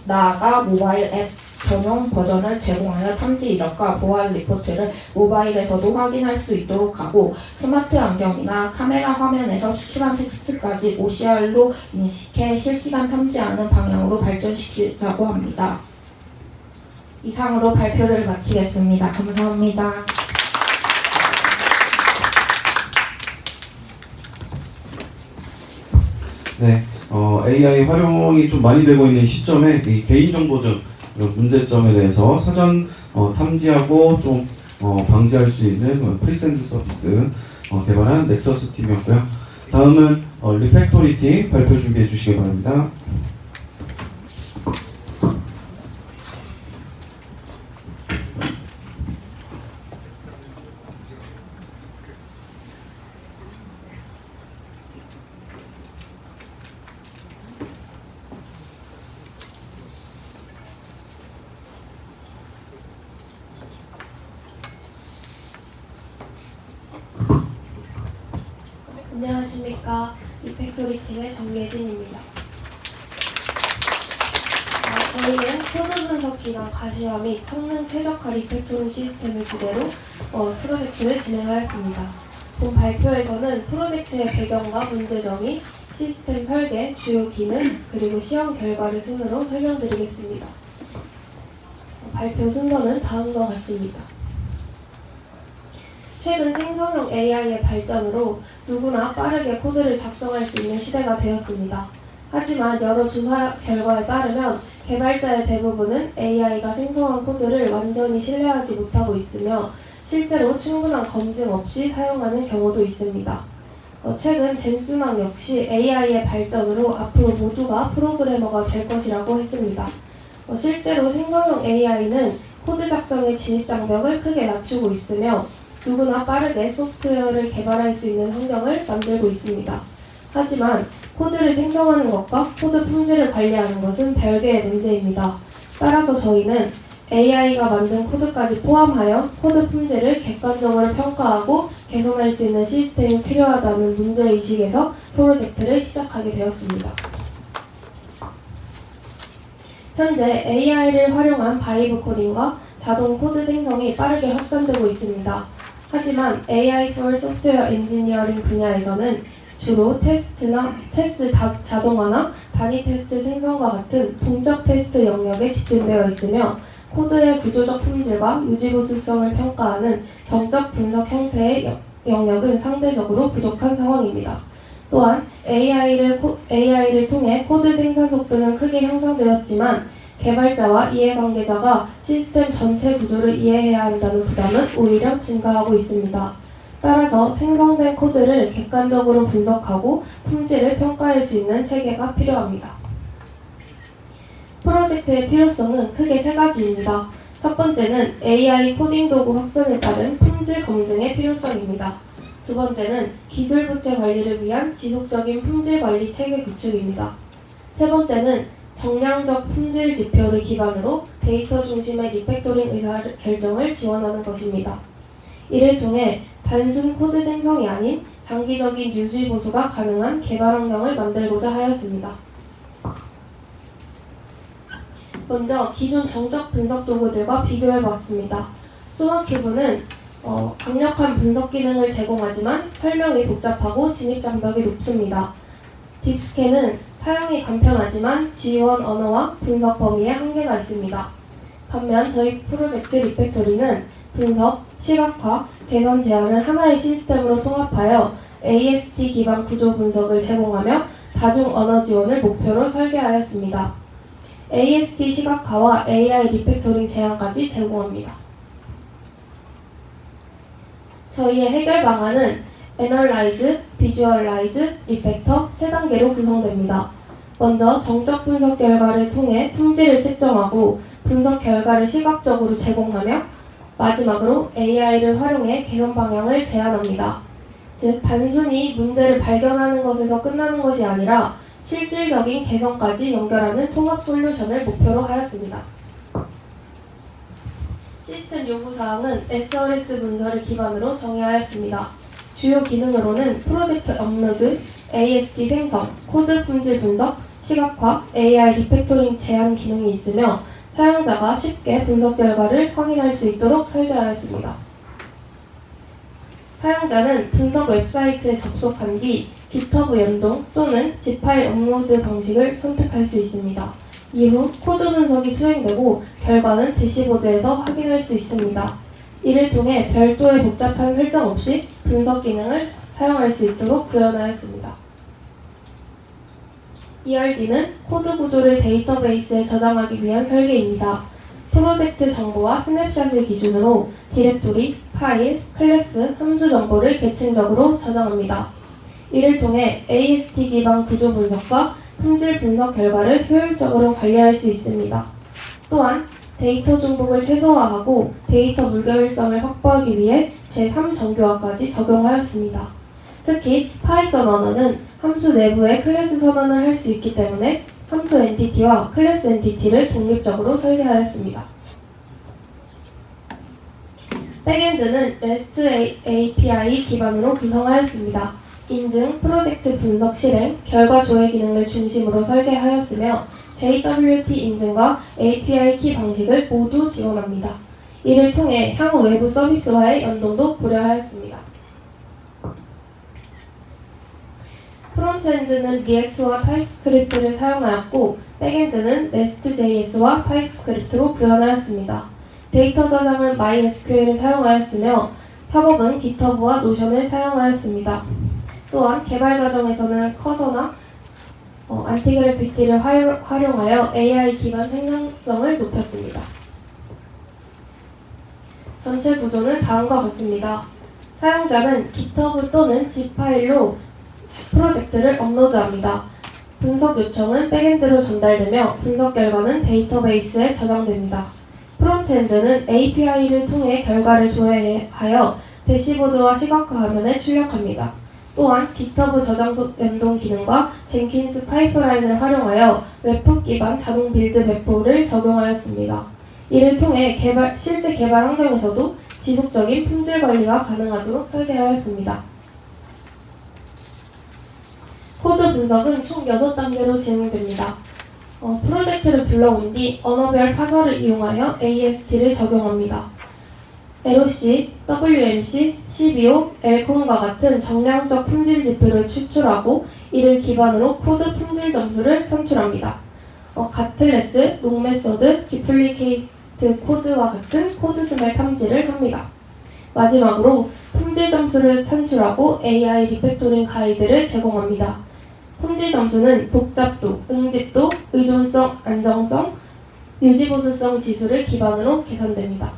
나아가 모바일 앱 전용 버전을 제공하여 탐지 이력과 보안 리포트를 모바일에서도 확인할 수 있도록 하고 스마트 안경이나 카메라 화면에서 추출한 텍스트까지 OCR로 인식해 실시간 탐지하는 방향으로 발전시키자고 합니다. 이상으로 발표를 마치겠습니다. 감사합니다. 네, AI 활용이 좀 많이 되고 있는 시점에 이 개인정보 등 문제점에 대해서 사전 탐지하고 좀 방지할 수 있는 프리샌드 서비스 개발한 넥서스 팀이었고요. 다음은 리팩토리 팀 발표 준비해 주시기 바랍니다. 안녕하십니까. 리팩토리 팀의 정예진입니다. 저희는 코드 분석기랑 가시화 및 성능 최적화 리팩토링 시스템을 주제로 프로젝트를 진행하였습니다. 본 발표에서는 프로젝트의 배경과 문제 정의, 시스템 설계, 주요 기능, 그리고 시험 결과를 순으로 설명드리겠습니다. 발표 순서는 다음과 같습니다. 최근 생성형 AI의 발전으로 누구나 빠르게 코드를 작성할 수 있는 시대가 되었습니다. 하지만 여러 조사 결과에 따르면 개발자의 대부분은 AI가 생성한 코드를 완전히 신뢰하지 못하고 있으며 실제로 충분한 검증 없이 사용하는 경우도 있습니다. 최근 젠슨왕 역시 AI의 발전으로 앞으로 모두가 프로그래머가 될 것이라고 했습니다. 실제로 생성형 AI는 코드 작성의 진입 장벽을 크게 낮추고 있으며 누구나 빠르게 소프트웨어를 개발할 수 있는 환경을 만들고 있습니다. 하지만 코드를 생성하는 것과 코드 품질을 관리하는 것은 별개의 문제입니다. 따라서 저희는 AI가 만든 코드까지 포함하여 코드 품질을 객관적으로 평가하고 개선할 수 있는 시스템이 필요하다는 문제의식에서 프로젝트를 시작하게 되었습니다. 현재 AI를 활용한 바이브 코딩과 자동 코드 생성이 빠르게 확산되고 있습니다. 하지만 AI for 소프트웨어 엔지니어링 분야에서는 주로 테스트 자동화나 단위 테스트 생성과 같은 동적 테스트 영역에 집중되어 있으며 코드의 구조적 품질과 유지보수성을 평가하는 정적 분석 형태의 영역은 상대적으로 부족한 상황입니다. 또한 AI를 통해 코드 생산 속도는 크게 향상되었지만 개발자와 이해관계자가 시스템 전체 구조를 이해해야 한다는 부담은 오히려 증가하고 있습니다. 따라서 생성된 코드를 객관적으로 분석하고 품질을 평가할 수 있는 체계가 필요합니다. 프로젝트의 필요성은 크게 세 가지입니다. 첫 번째는 AI 코딩 도구 확산에 따른 품질 검증의 필요성입니다. 두 번째는 기술 부채 관리를 위한 지속적인 품질 관리 체계 구축입니다. 세 번째는 정량적 품질 지표를 기반으로 데이터 중심의 리팩토링 의사결정을 지원하는 것입니다. 이를 통해 단순 코드 생성이 아닌 장기적인 유지 보수가 가능한 개발 환경을 만들고자 하였습니다. 먼저 기존 정적 분석 도구들과 비교해 보았습니다. 소나큐브는 강력한 분석 기능을 제공하지만 설명이 복잡하고 진입 장벽이 높습니다. 딥스캔은 사용이 간편하지만 지원 언어와 분석 범위에 한계가 있습니다. 반면 저희 프로젝트 리팩토리는 분석, 시각화, 개선 제안을 하나의 시스템으로 통합하여 AST 기반 구조 분석을 제공하며 다중 언어 지원을 목표로 설계하였습니다. AST 시각화와 AI 리팩토링 제안까지 제공합니다. 저희의 해결 방안은 애널라이즈, 비주얼라이즈, 리팩터 3단계로 구성됩니다. 먼저 정적 분석 결과를 통해 품질을 측정하고 분석 결과를 시각적으로 제공하며 마지막으로 AI를 활용해 개선 방향을 제안합니다. 즉, 단순히 문제를 발견하는 것에서 끝나는 것이 아니라 실질적인 개선까지 연결하는 통합 솔루션을 목표로 하였습니다. 시스템 요구사항은 SRS 문서를 기반으로 정의하였습니다. 주요 기능으로는 프로젝트 업로드, AST 생성, 코드 품질 분석, 시각화, AI 리팩토링 제한 기능이 있으며 사용자가 쉽게 분석 결과를 확인할 수 있도록 설계하였습니다. 사용자는 분석 웹사이트에 접속한 뒤 GitHub 연동 또는 zip 파일 업로드 방식을 선택할 수 있습니다. 이후 코드 분석이 수행되고 결과는 대시보드에서 확인할 수 있습니다. 이를 통해 별도의 복잡한 설정 없이 분석 기능을 사용할 수 있도록 구현하였습니다. ERD는 코드 구조를 데이터베이스에 저장하기 위한 설계입니다. 프로젝트 정보와 스냅샷을 기준으로 디렉토리, 파일, 클래스, 함수 정보를 계층적으로 저장합니다. 이를 통해 AST 기반 구조 분석과 품질 분석 결과를 효율적으로 관리할 수 있습니다. 또한 데이터 중복을 최소화하고 데이터 무결성을 확보하기 위해 제3정교화까지 적용하였습니다. 특히 파이썬 언어는 함수 내부에 클래스 선언을 할 수 있기 때문에 함수 엔티티와 클래스 엔티티를 독립적으로 설계하였습니다. 백엔드는 REST API 기반으로 구성하였습니다. 인증, 프로젝트 분석 실행, 결과 조회 기능을 중심으로 설계하였으며 JWT 인증과 API 키 방식을 모두 지원합니다. 이를 통해 향후 외부 서비스와의 연동도 고려하였습니다. 프론트엔드는 리액트와 타입스크립트를 사용하였고 백엔드는 네스트.js와 타입스크립트로 구현하였습니다. 데이터 저장은 MySQL을 사용하였으며 협업은 GitHub와 노션을 사용하였습니다. 또한 개발 과정에서는 커서나 안티그래피티를 활용하여 AI 기반 생산성을 높였습니다. 전체 구조는 다음과 같습니다. 사용자는 GitHub 또는 zip 파일로 프로젝트를 업로드합니다. 분석 요청은 백엔드로 전달되며 분석 결과는 데이터베이스에 저장됩니다. 프론트엔드는 API를 통해 결과를 조회하여 대시보드와 시각화 화면에 출력합니다. 또한 GitHub 저장 연동 기능과 젠킨스 파이프라인을 활용하여 웹북 기반 자동 빌드 배포를 적용하였습니다. 이를 통해 실제 개발 환경에서도 지속적인 품질 관리가 가능하도록 설계하였습니다. 코드 분석은 총 6단계로 진행됩니다. 프로젝트를 불러온 뒤 언어별 파설을 이용하여 AST를 적용합니다. LOC, WMC, CBO, LCOM과 같은 정량적 품질 지표를 추출하고 이를 기반으로 코드 품질 점수를 산출합니다. 갓클래스, 롱메서드, 디플리케이트 코드와 같은 코드 스멜 탐지를 합니다. 마지막으로 품질 점수를 산출하고 AI 리팩토링 가이드를 제공합니다. 품질 점수는 복잡도, 응집도, 의존성, 안정성, 유지보수성 지수를 기반으로 계산됩니다.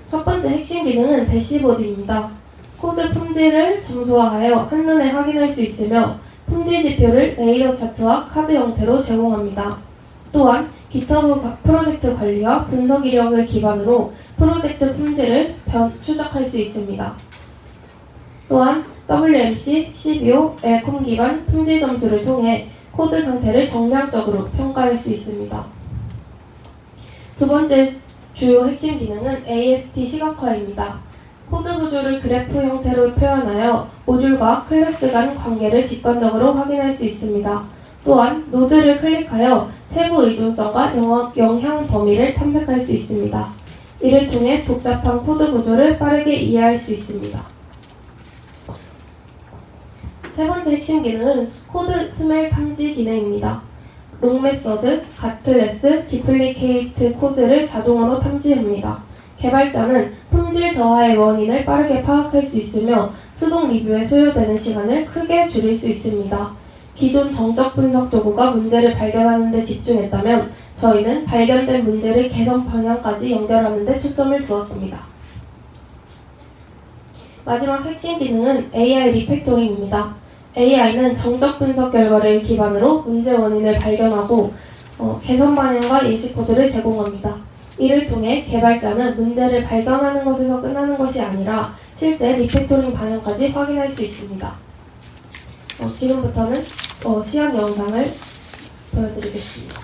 첫 번째 핵심 기능은 대시보드입니다. 코드 품질을 점수화하여 한눈에 확인할 수 있으며 품질 지표를 레이더 차트와 카드 형태로 제공합니다. 또한 GitHub 프로젝트 관리와 분석 이력을 기반으로 프로젝트 품질을 추적할 수 있습니다. 또한 WMC, CBO, LCOM 기반 품질 점수를 통해 코드 상태를 정량적으로 평가할 수 있습니다. 두 번째 주요 핵심 기능은 AST 시각화입니다. 코드 구조를 그래프 형태로 표현하여 모듈과 클래스 간 관계를 직관적으로 확인할 수 있습니다. 또한 노드를 클릭하여 세부 의존성과 영향 범위를 탐색할 수 있습니다. 이를 통해 복잡한 코드 구조를 빠르게 이해할 수 있습니다. 세 번째 핵심 기능은 코드 스멜 탐지 기능입니다. 롱메서드, 갓클래스, 디플리케이트 코드를 자동으로 탐지합니다. 개발자는 품질 저하의 원인을 빠르게 파악할 수 있으며 수동 리뷰에 소요되는 시간을 크게 줄일 수 있습니다. 기존 정적 분석 도구가 문제를 발견하는 데 집중했다면 저희는 발견된 문제를 개선 방향까지 연결하는 데 초점을 두었습니다. 마지막 핵심 기능은 AI 리팩토링입니다. AI는 정적 분석 결과를 기반으로 문제 원인을 발견하고 개선 방향과 예시 코드를 제공합니다. 이를 통해 개발자는 문제를 발견하는 것에서 끝나는 것이 아니라 실제 리팩토링 방향까지 확인할 수 있습니다. 지금부터는 시연 영상을 보여드리겠습니다.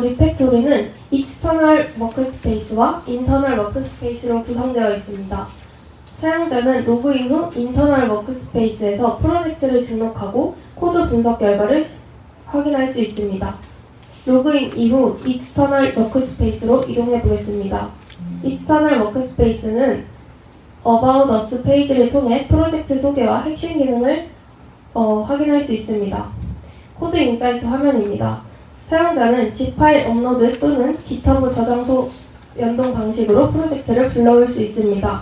리팩토리는 익스터널 워크스페이스와 인터널 워크스페이스로 구성되어 있습니다. 사용자는 로그인 후 인터널 워크스페이스에서 프로젝트를 등록하고 코드 분석 결과를 확인할 수 있습니다. 로그인 이후 익스터널 워크스페이스로 이동해 보겠습니다. 익스터널 워크스페이스는 About Us 페이지를 통해 프로젝트 소개와 핵심 기능을 확인할 수 있습니다. 코드 인사이트 화면입니다. 사용자는 zip 파일 업로드 또는 GitHub 저장소 연동 방식으로 프로젝트를 불러올 수 있습니다.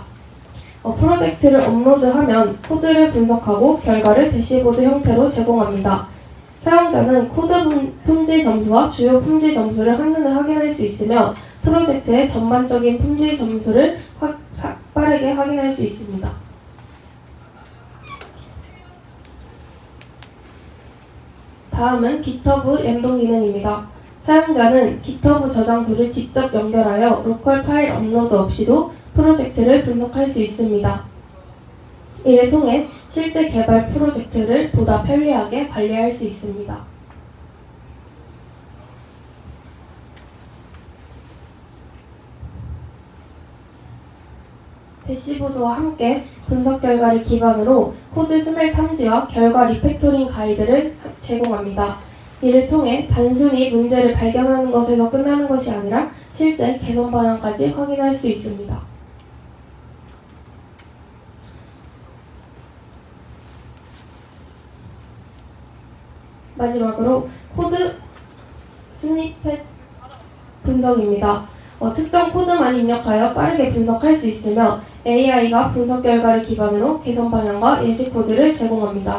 프로젝트를 업로드하면 코드를 분석하고 결과를 대시보드 형태로 제공합니다. 사용자는 코드 품질 점수와 주요 품질 점수를 한눈에 확인할 수 있으며 프로젝트의 전반적인 품질 점수를 빠르게 확인할 수 있습니다. 다음은 GitHub 연동 기능입니다. 사용자는 GitHub 저장소를 직접 연결하여 로컬 파일 업로드 없이도 프로젝트를 분석할 수 있습니다. 이를 통해 실제 개발 프로젝트를 보다 편리하게 관리할 수 있습니다. 대시보드와 함께 분석 결과를 기반으로 코드 스멜 탐지와 결과 리팩토링 가이드를 제공합니다. 이를 통해 단순히 문제를 발견하는 것에서 끝나는 것이 아니라 실제 개선 방향까지 확인할 수 있습니다. 마지막으로 코드 스니펫 분석입니다. 특정 코드만 입력하여 빠르게 분석할 수 있으며 AI가 분석 결과를 기반으로 개선 방향과 예시 코드를 제공합니다.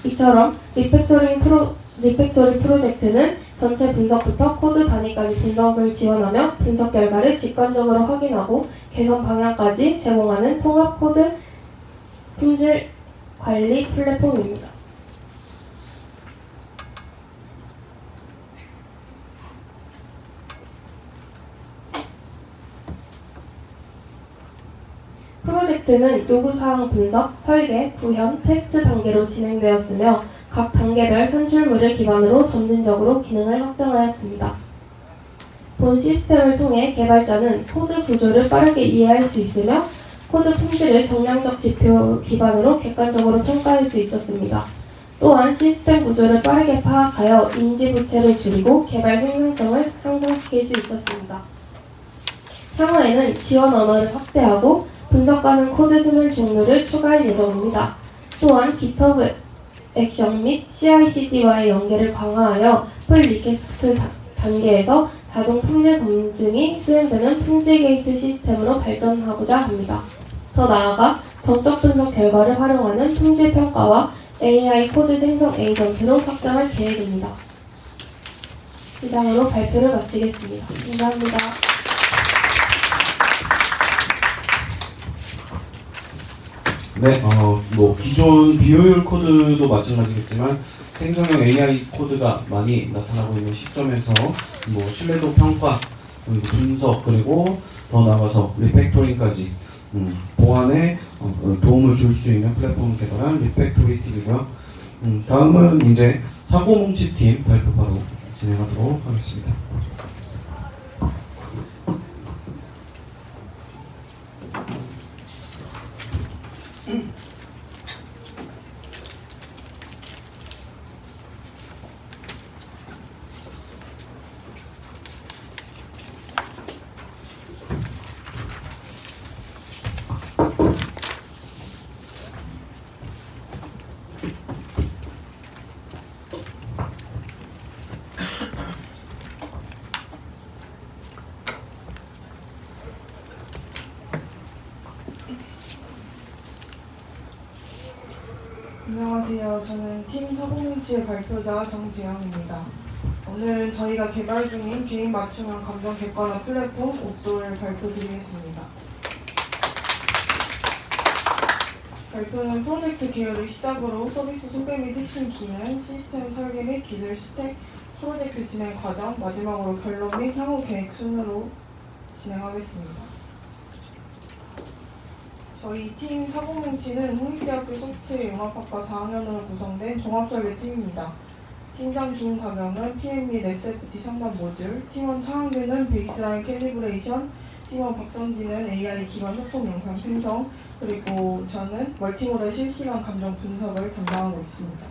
이처럼 리팩토리 프로젝트는 전체 분석부터 코드 단위까지 분석을 지원하며 분석 결과를 직관적으로 확인하고 개선 방향까지 제공하는 통합 코드 품질 관리 플랫폼입니다. 프로젝트는 요구사항 분석, 설계, 구현, 테스트 단계로 진행되었으며 각 단계별 산출물을 기반으로 점진적으로 기능을 확장하였습니다. 본 시스템을 통해 개발자는 코드 구조를 빠르게 이해할 수 있으며 코드 품질을 정량적 지표 기반으로 객관적으로 평가할 수 있었습니다. 또한 시스템 구조를 빠르게 파악하여 인지 부채를 줄이고 개발 생산성을 향상시킬 수 있었습니다. 향후에는 지원 언어를 확대하고 분석 가능 코드 수면 종류를 추가할 예정입니다. 또한 GitHub 액션 및 CI/CD와의 연계를 강화하여 풀 리퀘스트 단계에서 자동 품질 검증이 수행되는 품질 게이트 시스템으로 발전하고자 합니다. 더 나아가 정적 분석 결과를 활용하는 품질 평가와 AI 코드 생성 에이전트로 확장할 계획입니다. 이상으로 발표를 마치겠습니다. 감사합니다. 네, 뭐 기존 비효율 코드도 마찬가지겠지만 생성형 AI 코드가 많이 나타나고 있는 시점에서 뭐 신뢰도 평가, 그리고 분석, 그리고 더 나아가서 리팩토링까지 보안에 도움을 줄 수 있는 플랫폼을 개발한 리팩토리 팀이고요. 다음은 이제 사고 뭉치 팀 발표 바로 진행하도록 하겠습니다. 안녕하세요. 저는 팀 사고뭉치의 발표자 정재영입니다. 오늘은 저희가 개발 중인 개인 맞춤형 감정 객관화 플랫폼 옥도를 발표드리겠습니다. 발표는 프로젝트 개요를 시작으로 서비스 소개 및 핵심 기능, 시스템 설계 및 기술 스택, 프로젝트 진행 과정, 마지막으로 결론 및 향후 계획 순으로 진행하겠습니다. 저희 팀 사고뭉치는 홍익대학교 소프트웨어 융합학과 4학년으로 구성된 종합설계팀입니다. 팀장 김다경은 PM 및 SFT 상담 모듈, 팀원 차은규는 베이스라인 캘리브레이션, 팀원 박성진은 AI 기반 소품 영상 생성, 그리고 저는 멀티모델 실시간 감정 분석을 담당하고 있습니다.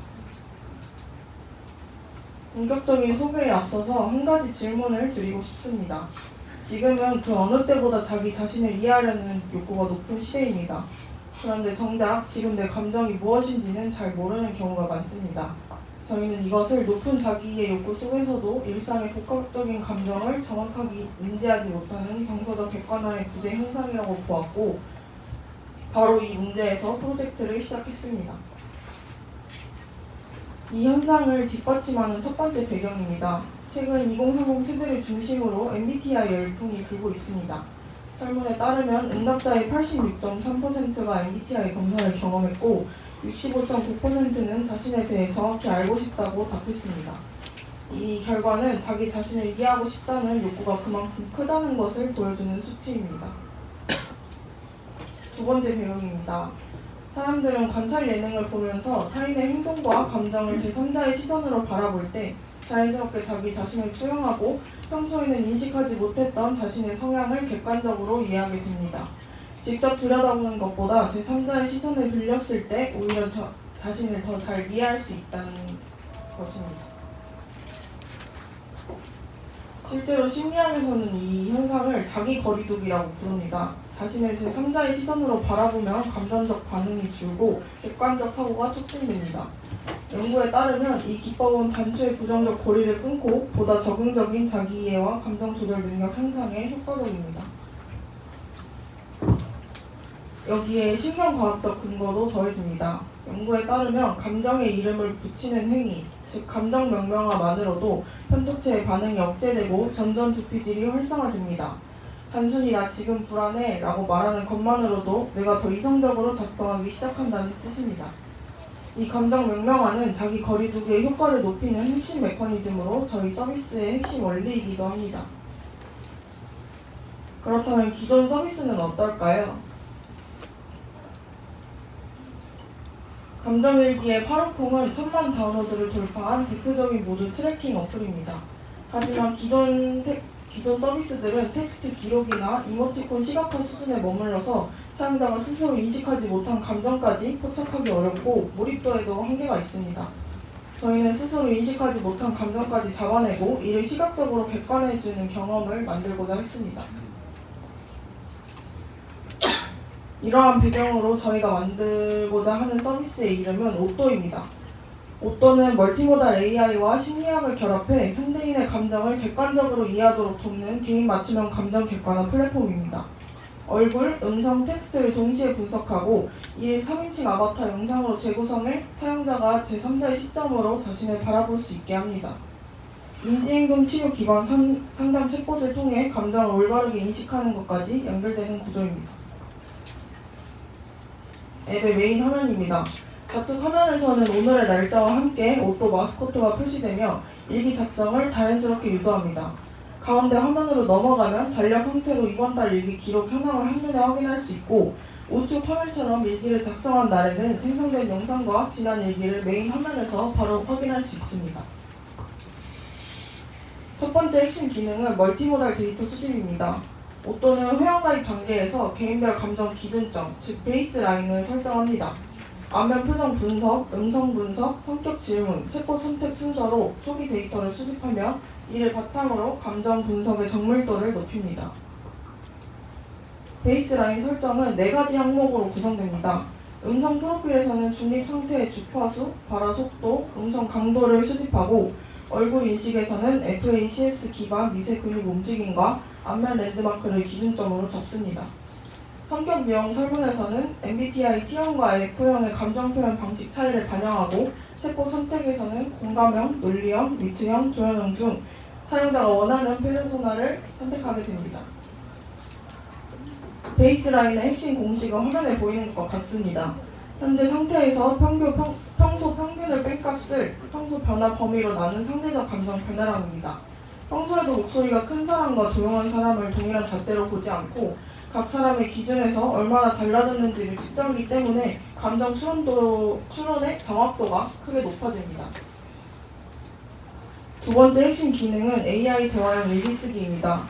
본격적인 소개에 앞서서 한 가지 질문을 드리고 싶습니다. 지금은 그 어느 때보다 자기 자신을 이해하려는 욕구가 높은 시대입니다. 그런데 정작 지금 내 감정이 무엇인지는 잘 모르는 경우가 많습니다. 저희는 이것을 높은 자기이해 욕구 속에서도 일상의 복합적인 감정을 정확하게 인지하지 못하는 정서적 객관화의 구제 현상이라고 보았고, 바로 이 문제에서 프로젝트를 시작했습니다. 이 현상을 뒷받침하는 첫 번째 배경입니다. 최근 2030 세대를 중심으로 MBTI 열풍이 불고 있습니다. 설문에 따르면 응답자의 86.3%가 MBTI 검사를 경험했고 65.9%는 자신에 대해 정확히 알고 싶다고 답했습니다. 이 결과는 자기 자신을 이해하고 싶다는 욕구가 그만큼 크다는 것을 보여주는 수치입니다. 두 번째 배경입니다. 사람들은 관찰 예능을 보면서 타인의 행동과 감정을 제3자의 시선으로 바라볼 때 자연스럽게 자기 자신을 투영하고 평소에는 인식하지 못했던 자신의 성향을 객관적으로 이해하게 됩니다. 직접 들여다보는 것보다 제3자의 시선을 빌렸을 때 오히려 자신을 더 잘 이해할 수 있다는 것입니다. 실제로 심리학에서는 이 현상을 자기 거리두기라고 부릅니다. 자신을 제3자의 시선으로 바라보면 감정적 반응이 줄고 객관적 사고가 촉진됩니다. 연구에 따르면 이 기법은 반추의 부정적 고리를 끊고 보다 적응적인 자기이해와 감정 조절 능력 향상에 효과적입니다. 여기에 신경과학적 근거도 더해집니다. 연구에 따르면 감정에 이름을 붙이는 행위, 즉 감정 명명화만으로도 편도체의 반응이 억제되고 전전 두피질이 활성화됩니다. 단순히 나 지금 불안해 라고 말하는 것만으로도 뇌가 더 이성적으로 작동하기 시작한다는 뜻입니다. 이 감정 명명화는 자기 거리두기의 효과를 높이는 핵심 메커니즘으로 저희 서비스의 핵심 원리이기도 합니다. 그렇다면 기존 서비스는 어떨까요? 감정일기의 8호콩은 1000만 다운로드를 돌파한 대표적인 모드 트래킹 어플입니다. 하지만 기존 서비스들은 텍스트 기록이나 이모티콘 시각화 수준에 머물러서 사용자가 스스로 인식하지 못한 감정까지 포착하기 어렵고 몰입도에도 한계가 있습니다. 저희는 스스로 인식하지 못한 감정까지 잡아내고 이를 시각적으로 객관해주는 경험을 만들고자 했습니다. 이러한 배경으로 저희가 만들고자 하는 서비스의 이름은 오또입니다. 오또는 멀티모달 AI와 심리학을 결합해 현대인의 감정을 객관적으로 이해하도록 돕는 개인 맞춤형 감정 객관화 플랫폼입니다. 얼굴, 음성, 텍스트를 동시에 분석하고 이를 3인칭 아바타 영상으로 재구성해 사용자가 제3자의 시점으로 자신을 바라볼 수 있게 합니다. 인지행동 치료 기반 상담 챗봇을 통해 감정을 올바르게 인식하는 것까지 연결되는 구조입니다. 앱의 메인 화면입니다. 좌측 화면에서는 오늘의 날짜와 함께 오또 마스코트가 표시되며 일기 작성을 자연스럽게 유도합니다. 가운데 화면으로 넘어가면 달력 형태로 이번 달 일기 기록 현황을 한눈에 확인할 수 있고 우측 화면처럼 일기를 작성한 날에는 생성된 영상과 지난 일기를 메인 화면에서 바로 확인할 수 있습니다. 첫 번째 핵심 기능은 멀티모달 데이터 수집입니다. 오또는 회원가입 단계에서 개인별 감정 기준점, 즉 베이스라인을 설정합니다. 안면 표정 분석, 음성 분석, 성격 질문, 챗봇 선택 순서로 초기 데이터를 수집하며 이를 바탕으로 감정 분석의 정밀도를 높입니다. 베이스라인 설정은 4가지 항목으로 구성됩니다. 음성 프로필에서는 중립 상태의 주파수, 발화 속도, 음성 강도를 수집하고 얼굴 인식에서는 FACS 기반 미세 근육 움직임과 안면 랜드마크를 기준점으로 잡습니다. 성격 유형 설문에서는 MBTI T1과 F형의 감정 표현 방식 차이를 반영하고 챗봇 선택에서는 공감형, 논리형, 위트형, 조현형 중 사용자가 원하는 페르소나를 선택하게 됩니다. 베이스라인의 핵심 공식은 화면에 보이는 것과 같습니다. 현재 상태에서 평소 평균을 뺀 값을 평소 변화 범위로 나눈 상대적 감정 변화량입니다. 평소에도 목소리가 큰 사람과 조용한 사람을 동일한 잣대로 보지 않고 각 사람의 기준에서 얼마나 달라졌는지를 측정하기 때문에 감정 추론의 정확도가 크게 높아집니다. 두 번째 핵심 기능은 AI 대화형 일기쓰기입니다.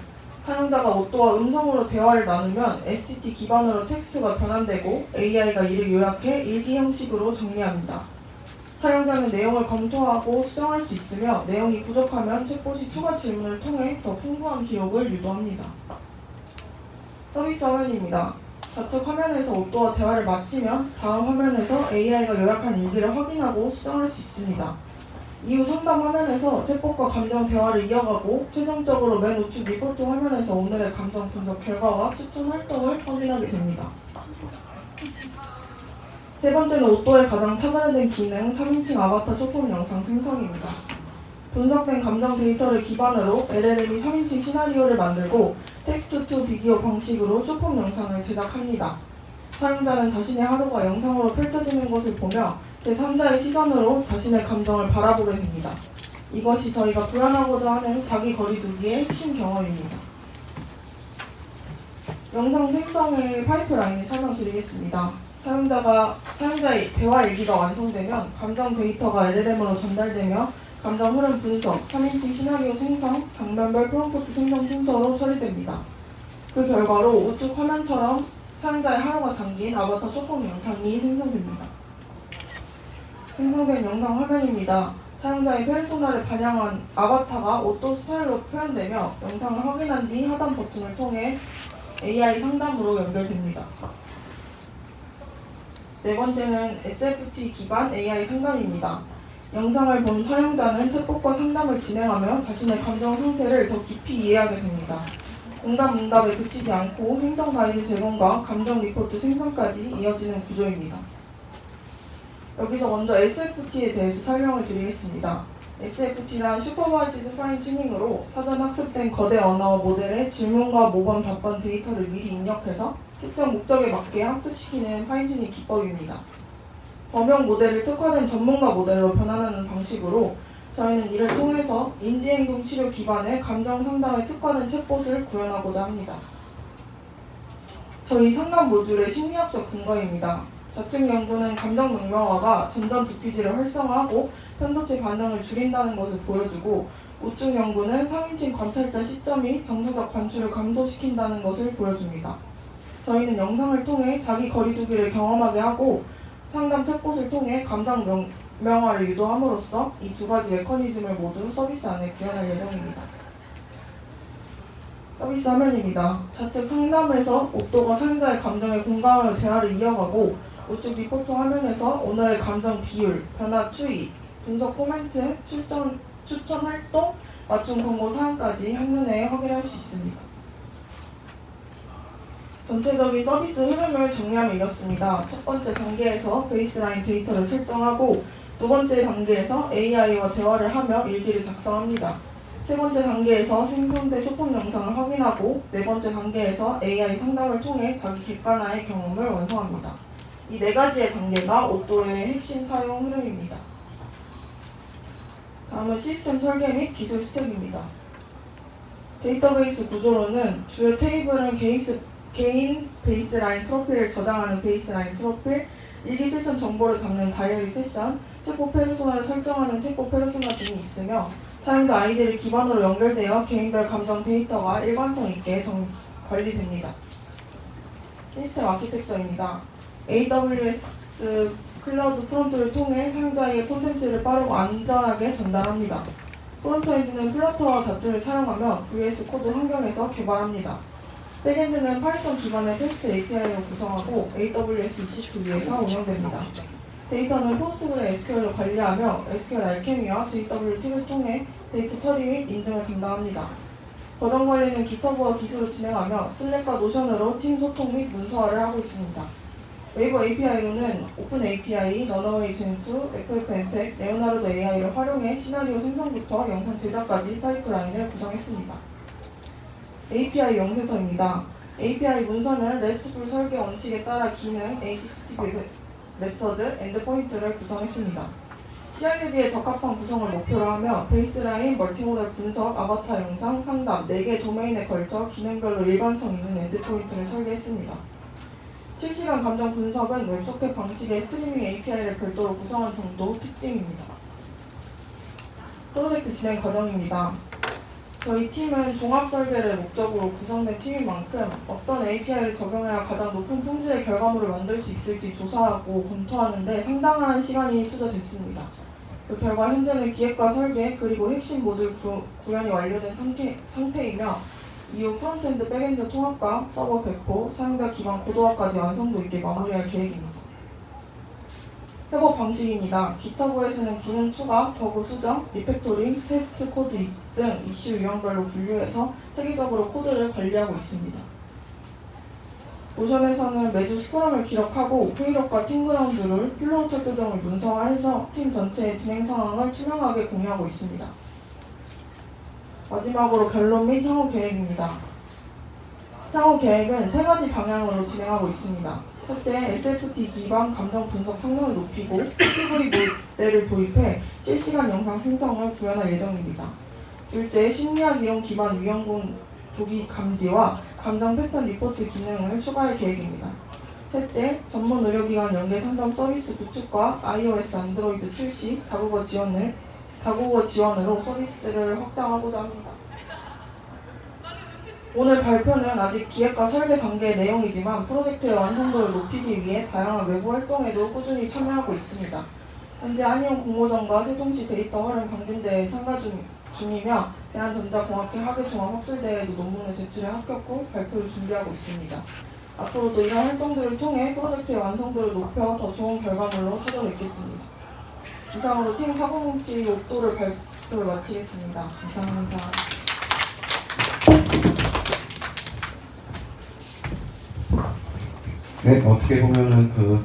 사용자가 오또와 음성으로 대화를 나누면 STT 기반으로 텍스트가 변환되고 AI가 이를 요약해 일기 형식으로 정리합니다. 사용자는 내용을 검토하고 수정할 수 있으며 내용이 부족하면 챗봇이 추가 질문을 통해 더 풍부한 기록을 유도합니다. 서비스 화면입니다. 좌측 화면에서 오또와 대화를 마치면 다음 화면에서 AI가 요약한 일기를 확인하고 수정할 수 있습니다. 이후 상담 화면에서 챗봇과 감정 대화를 이어가고 최종적으로 맨 우측 리포트 화면에서 오늘의 감정 분석 결과와 추천 활동을 확인하게 됩니다. 세 번째는 오또의 가장 차별화된 기능 3인칭 아바타 쇼폼 영상 생성입니다. 분석된 감정 데이터를 기반으로 LLM이 3인칭 시나리오를 만들고 텍스트 투 비디오 방식으로 쇼폼 영상을 제작합니다. 사용자는 자신의 하루가 영상으로 펼쳐지는 것을 보며 제3자의 시선으로 자신의 감정을 바라보게 됩니다. 이것이 저희가 구현하고자 하는 자기 거리두기의 핵심 경험입니다. 영상 생성의 파이프라인을 설명드리겠습니다. 사용자의 대화 일기가 완성되면 감정 데이터가 LLM으로 전달되며 감정 흐름 분석, 3인칭 시나리오 생성, 장면별 프롬프트 생성 순서로 처리됩니다. 그 결과로 우측 화면처럼 사용자의 하루가 담긴 아바타 쇼폼 영상이 생성됩니다. 생성된 영상 화면입니다. 사용자의 페르소나를 반영한 아바타가 오또 스타일로 표현되며 영상을 확인한 뒤 하단 버튼을 통해 AI 상담으로 연결됩니다. 네 번째는 SFT 기반 AI 상담입니다. 영상을 본 사용자는 챗봇과 상담을 진행하며 자신의 감정 상태를 더 깊이 이해하게 됩니다. 응답에 그치지 않고 행동 가이드 제공과 감정 리포트 생성까지 이어지는 구조입니다. 여기서 먼저 SFT에 대해서 설명을 드리겠습니다. SFT란 슈퍼바이즈드 파인 튜닝으로 사전 학습된 거대 언어 모델의 질문과 모범 답변 데이터를 미리 입력해서 특정 목적에 맞게 학습시키는 파인 튜닝 기법입니다. 범용 모델을 특화된 전문가 모델로 변환하는 방식으로 저희는 이를 통해서 인지행동 치료 기반의 감정 상담에 특화된 챗봇을 구현하고자 합니다. 저희 상담 모듈의 심리학적 근거입니다. 좌측 연구는 감정 명명화가 전전 DPG를 활성화하고 편도체 반응을 줄인다는 것을 보여주고, 우측 연구는 상위층 관찰자 시점이 정서적 반출을 감소시킨다는 것을 보여줍니다. 저희는 영상을 통해 자기 거리두기를 경험하게 하고 상담 챗봇을 통해 감정 명화를 유도함으로써 이 두 가지 메커니즘을 모두 서비스 안에 구현할 예정입니다. 서비스 화면입니다. 좌측 상담에서 옥도가 사용자의 감정에 공감하며 대화를 이어가고, 우측 리포트 화면에서 오늘의 감정 비율, 변화 추이, 분석 코멘트, 추천 활동, 맞춤 권고 사항까지 한눈에 확인할 수 있습니다. 전체적인 서비스 흐름을 정리하면 이렇습니다. 첫 번째 단계에서 베이스라인 데이터를 설정하고, 두 번째 단계에서 AI와 대화를 하며 일기를 작성합니다. 세 번째 단계에서 생성된 쇼폼 영상을 확인하고, 네 번째 단계에서 AI 상담을 통해 자기 객관화의 경험을 완성합니다. 이 네 가지의 단계가 옥도의 핵심 사용 흐름입니다. 다음은 시스템 설계 및 기술 스텝입니다. 데이터베이스 구조로는 주요 테이블은 개인 베이스라인 프로필을 저장하는 베이스라인 프로필, 일기 세션 정보를 담는 다이어리 세션, 챗봇 페르소나를 설정하는 챗봇 페르소나 등이 있으며, 사용자 아이디를 기반으로 연결되어 개인별 감정 데이터가 일관성 있게 관리됩니다. 시스템 아키텍처입니다. AWS 클라우드 프론트를 통해 사용자에게 콘텐츠를 빠르고 안전하게 전달합니다. 프론트엔드는 플러터와 다트를 사용하며 VS 코드 환경에서 개발합니다. 백엔드는 파이썬 기반의 패스트 API로 구성하고 AWS EC2 위에서 운영됩니다. 데이터는 포스트그레SQL로 관리하며 SQL 알케미와 JWT를 통해 데이터 처리 및 인증을 담당합니다. 버전 관리는 깃허브와 기수로 진행하며 슬랙과 노션으로 팀 소통 및 문서화를 하고 있습니다. 웨이브 API로는 오픈 API, 런어웨이 젠2, FFmpeg, 레오나르도 AI를 활용해 시나리오 생성부터 영상 제작까지 파이프라인을 구성했습니다. API 명세서입니다. API 문서는 RESTful 설계 원칙에 따라 기능, HTTP 메서드, 엔드포인트를 구성했습니다. CRUD에 적합한 구성을 목표로 하며 베이스라인, 멀티모델 분석, 아바타 영상, 상담 4개 도메인에 걸쳐 기능별로 일관성 있는 엔드포인트를 설계했습니다. 실시간 감정 분석은 웹소켓 방식의 스트리밍 API를 별도로 구성한 정도 특징입니다. 프로젝트 진행 과정입니다. 저희 팀은 종합 설계를 목적으로 구성된 팀인 만큼 어떤 API를 적용해야 가장 높은 품질의 결과물을 만들 수 있을지 조사하고 검토하는 데 상당한 시간이 투자됐습니다. 그 결과 현재는 기획과 설계 그리고 핵심 모듈 구현이 완료된 상태이며 이후 프론트엔드 백엔드 통합과 서버 배포, 사용자 기반 고도화까지 완성도 있게 마무리할 계획입니다. 협업 방식입니다. 깃허브에서는 기능 추가, 버그 수정, 리팩토링, 테스트 코드 등 이슈 유형별로 분류해서 체계적으로 코드를 관리하고 있습니다. 노션에서는 매주 스크럼을 기록하고 회의록과 팀그라운드를 플로우 차트 등을 문서화해서 팀 전체의 진행 상황을 투명하게 공유하고 있습니다. 마지막으로 결론 및 향후 계획입니다. 향후 계획은 3가지 방향으로 진행하고 있습니다. 첫째, SFT 기반 감정 분석 성능을 높이고 PV 모델을 도입해 실시간 영상 생성을 구현할 예정입니다. 둘째, 심리학 이론 기반 위험군 조기 감지와 감정 패턴 리포트 기능을 추가할 계획입니다. 셋째, 전문 의료기관 연계 상담 서비스 구축과 iOS, 안드로이드 출시, 다국어 지원으로 서비스를 확장하고자 합니다. 오늘 발표는 아직 기획과 설계 단계의 내용이지만 프로젝트의 완성도를 높이기 위해 다양한 외부 활동에도 꾸준히 참여하고 있습니다. 현재 한의원 공모전과 세종시 데이터 활용 경진대회에 참가 중이며 대한전자공학회 학예종합학술대회에도 논문을 제출해 합격 후 발표를 준비하고 있습니다. 앞으로도 이런 활동들을 통해 프로젝트의 완성도를 높여 더 좋은 결과물로 찾아뵙겠습니다. 이상으로 팀 사고뭉치 옥도를 발표를 마치겠습니다. 감사합니다. 네, 어떻게 보면은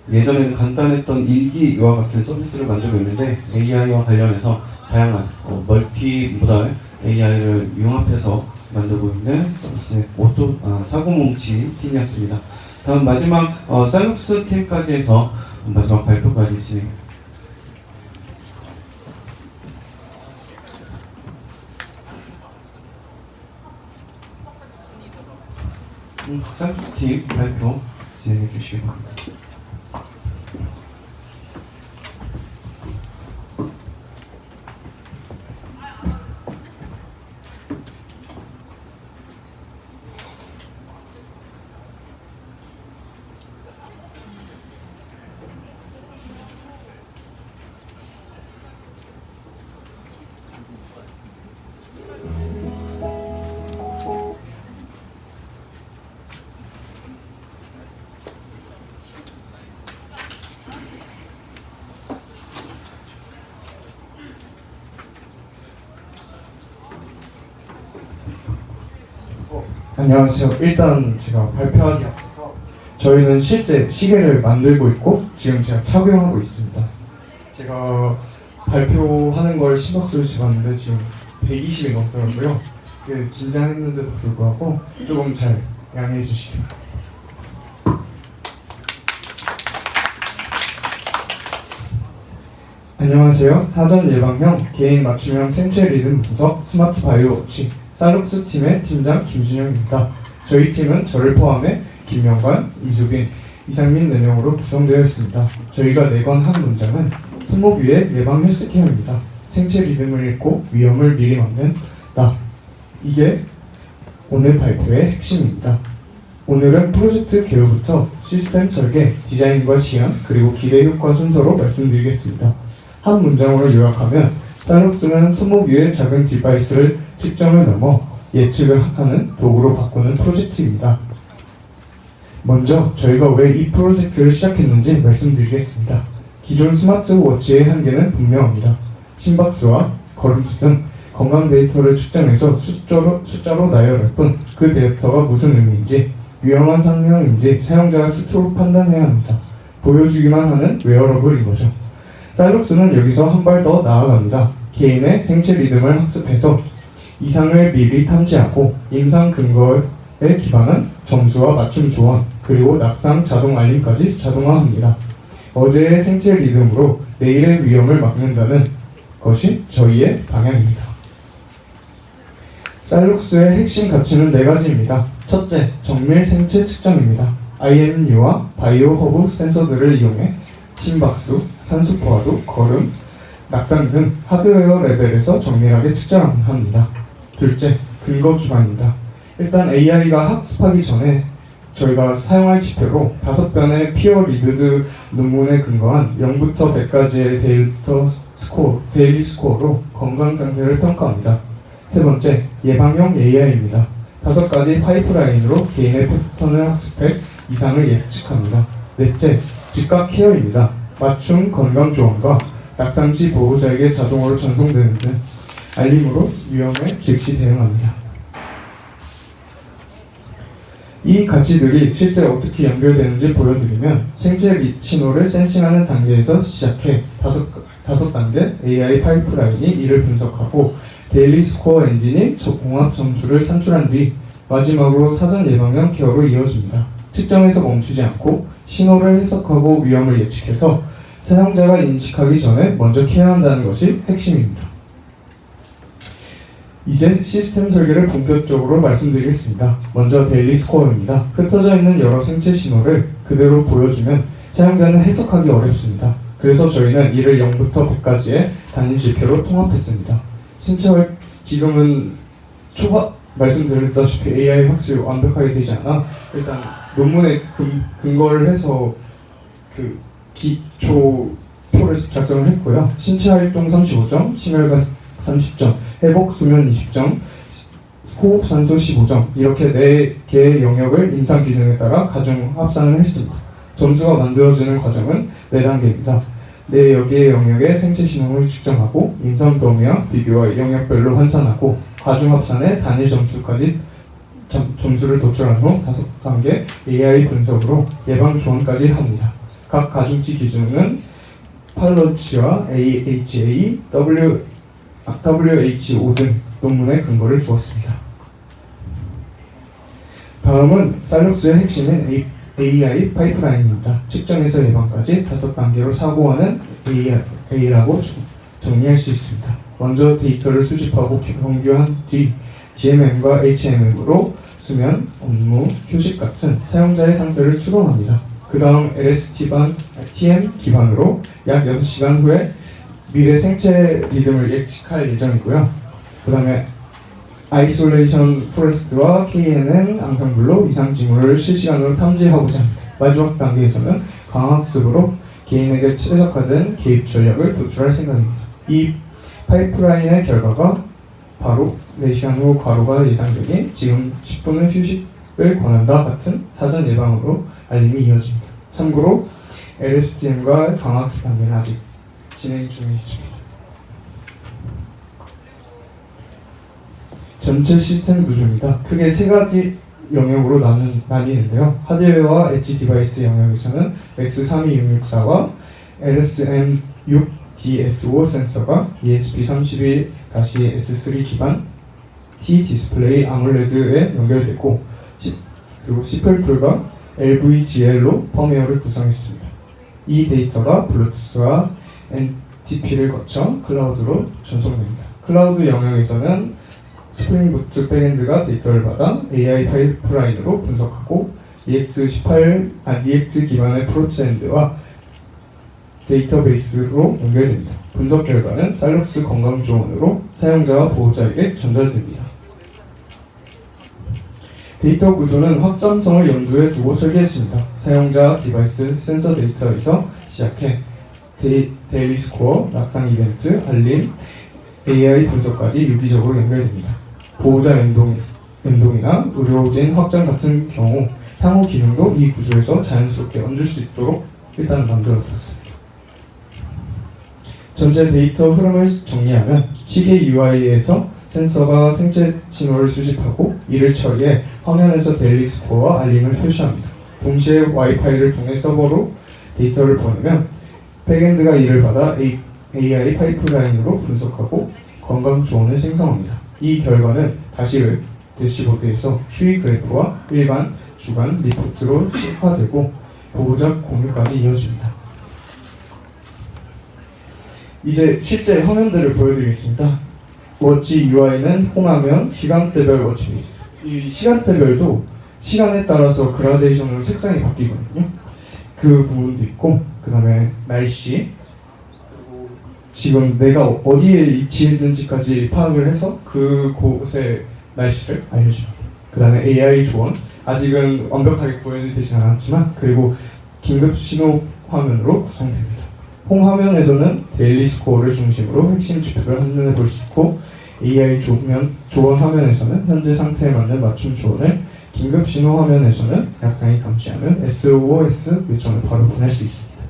예전에는 간단했던 일기와 같은 서비스를 만들고 있는데 AI와 관련해서 다양한 멀티모달 AI를 융합해서 만들고 있는 서비스의 사고뭉치 팀이었습니다. 다음 마지막 쌀국수 팀까지 해서 마지막 발표까지 진행. 쌀국수 팀 발표 진행해 주시기 바랍니다. 안녕하세요. 일단 제가 발표하기 앞서서 저희는 실제 시계를 만들고 있고 지금 제가 착용하고 있습니다. 제가 발표하는 걸 심박수를 재봤는데 지금 120이 넘더라고요. 그래서 긴장했는데도 불구하고 조금 잘 양해해 주시기 바랍니다. 안녕하세요. 사전 예방형 개인 맞춤형 생체 리듬 분석 스마트 바이오워치 쌀록스 팀의 팀장 김준영입니다. 저희 팀은 저를 포함해 김영관, 이수빈, 이상민 4명으로 구성되어 있습니다. 저희가 내건 한 문장은 손목 위에 예방 헬스케어입니다. 생체 리듬을 읽고 위험을 미리 막는다. 이게 오늘 발표의 핵심입니다. 오늘은 프로젝트 개요부터 시스템 설계, 디자인과 시연, 그리고 기대 효과 순서로 말씀드리겠습니다. 한 문장으로 요약하면 쌀록스는 손목 위의 작은 디바이스를 측정을 넘어 예측을 하는 도구로 바꾸는 프로젝트입니다. 먼저 저희가 왜 이 프로젝트를 시작했는지 말씀드리겠습니다. 기존 스마트워치의 한계는 분명합니다. 심박수와 걸음수 등 건강 데이터를 측정해서 숫자로 나열할 뿐 그 데이터가 무슨 의미인지 위험한 상황인지 사용자가 스스로 판단해야 합니다. 보여주기만 하는 웨어러블인 거죠. 쌀록스는 여기서 한 발 더 나아갑니다. 개인의 생체 리듬을 학습해서 이상을 미리 탐지하고 임상 근거에 기반한 점수와 맞춤 조언, 그리고 낙상 자동 알림까지 자동화합니다. 어제의 생체 리듬으로 내일의 위험을 막는다는 것이 저희의 방향입니다. 쌀록스의 핵심 가치는 4가지입니다. 첫째, 정밀 생체 측정입니다. IMU와 바이오 허브 센서들을 이용해 심박수, 산소 포화도, 걸음, 낙상 등 하드웨어 레벨에서 정밀하게 측정합니다. 둘째, 근거 기반입니다. 일단 AI가 학습하기 전에 저희가 사용할 지표로 5편의 피어 리뷰드 논문에 근거한 0부터 100까지의 데일리 스코어로 건강 상태를 평가합니다. 세 번째, 예방형 AI입니다. 5가지 파이프라인으로 개인의 패턴을 학습해 이상을 예측합니다. 넷째, 즉각 케어입니다. 맞춤 건강 조언과 낙상시 보호자에게 자동으로 전송되는 등 알림으로 위험에 즉시 대응합니다. 이 가치들이 실제 어떻게 연결되는지 보여드리면 생체 신호를 센싱하는 단계에서 시작해 5단계 AI 파이프라인이 이를 분석하고 데일리 스코어 엔진이 공합 점수를 산출한 뒤 마지막으로 사전 예방형 케어로 이어집니다. 측정에서 멈추지 않고 신호를 해석하고 위험을 예측해서 사용자가 인식하기 전에 먼저 케어한다는 것이 핵심입니다. 이제 시스템 설계를 본격적으로 말씀드리겠습니다. 먼저 데일리 스코어입니다. 흩어져 있는 여러 생체 신호를 그대로 보여주면 사용자는 해석하기 어렵습니다. 그래서 저희는 이를 0부터 100까지의 단위 지표로 통합했습니다. 지금은 말씀드렸다시피 AI 확실히 완벽하게 되지 않아 일단 논문에 근거를 해서 그 기초표를 작성을 했고요. 신체 활동 35점, 심혈관 30점, 회복 수면 20점, 호흡 산소 15점 이렇게 4개의 영역을 임상 기준에 따라 가중 합산을 했습니다. 점수가 만들어지는 과정은 4단계입니다. 4개의 영역의 생체 신호를 측정하고 임상 범위와 비교와 영역별로 환산하고 가중 합산의 단일 점수까지 점수를 도출한 후 5단계 AI 분석으로 예방 조언까지 합니다. 각 가중치 기준은 팔러치와 AHA, WHO 등 논문의 근거를 주었습니다. 다음은 쌀록스의 핵심인 AI 파이프라인입니다. 측정에서 예방까지 5단계로 사고하는 AI라고 정리할 수 있습니다. 먼저 데이터를 수집하고 정교한 뒤 GMM과 HMM으로 수면, 업무, 휴식 같은 사용자의 상태를 추론합니다. 그 다음 LSTM 기반으로 약 6시간 후에 미래 생체 리듬을 예측할 예정이고요. 그 다음에 아이솔레이션 포레스트와 KNN 앙상블로 이상 징후를 실시간으로 탐지하고자 합니다. 마지막 단계에서는 강학습으로 개인에게 최적화된 개입 전략을 도출할 생각입니다. 이 파이프라인의 결과가 바로 4시간 후 과로가 예상되니 지금 10분의 휴식을 권한다 같은 사전 예방으로 알림이 이어집니다. 참고로 LSTM과 강학습 단계는 아직 진행 중에 있습니다. 전체 시스템 구조입니다. 크게 3가지 영역으로 나뉘는데요. 하드웨어와 엣지 디바이스 영역에서는 X32664와 LSM6DSO 센서가 ESP32-S3 기반 T 디스플레이 아몰레드에 연결되고 그리고 C++가 LVGL로 펌웨어를 구성했습니다. 이 데이터가 블루투스와 NTP를 거쳐 클라우드로 전송됩니다. 클라우드 영역에서는 스프링 부트 백엔드가 데이터를 받아 AI 파이프라인으로 분석하고 리액트 기반의 프론트엔드와 데이터베이스로 연결됩니다. 분석 결과는 쌀록스 건강조언으로 사용자와 보호자에게 전달됩니다. 데이터 구조는 확장성을 염두에 두고 설계했습니다. 사용자 디바이스 센서 데이터에서 시작해 데일리 스코어, 낙상 이벤트, 알림, AI 분석까지 유기적으로 연결됩니다. 보호자 연동이나 의료진 확장 같은 경우 향후 기능도 이 구조에서 자연스럽게 얹을 수 있도록 일단 만들어두었습니다. 전체 데이터 흐름을 정리하면 시계 UI에서 센서가 생체 신호를 수집하고 이를 처리해 화면에서 데일리 스코어와 알림을 표시합니다. 동시에 와이파이를 통해 서버로 데이터를 보내면 백엔드가 이를 받아 AI 파이프라인으로 분석하고 건강 조언을 생성합니다. 이 결과는 다시 대시보드에서 추이 그래프와 일반 주간 리포트로 시화되고 보호자 공유까지 이어집니다. 이제 실제 화면들을 보여드리겠습니다. 워치 UI는 홈화면, 시간대별 워치 페이스. 이 시간대별도 시간에 따라서 그라데이션으로 색상이 바뀌거든요. 그 부분도 있고, 그 다음에 날씨, 그리고 지금 내가 어디에 위치했는지까지 파악을 해서 그곳의 날씨를 알려줍니다. 그 다음에 AI 조언, 아직은 완벽하게 구현이 되진 않았지만, 그리고 긴급 신호 화면으로 구성됩니다. 홈 화면에서는 데일리 스코어를 중심으로 핵심 지표를 한눈에 볼 수 있고 AI 조언 화면에서는 현재 상태에 맞는 맞춤 조언을 긴급 신호 화면에서는 약상이 감지하는 SOS 요청을 바로 보낼 수 있습니다.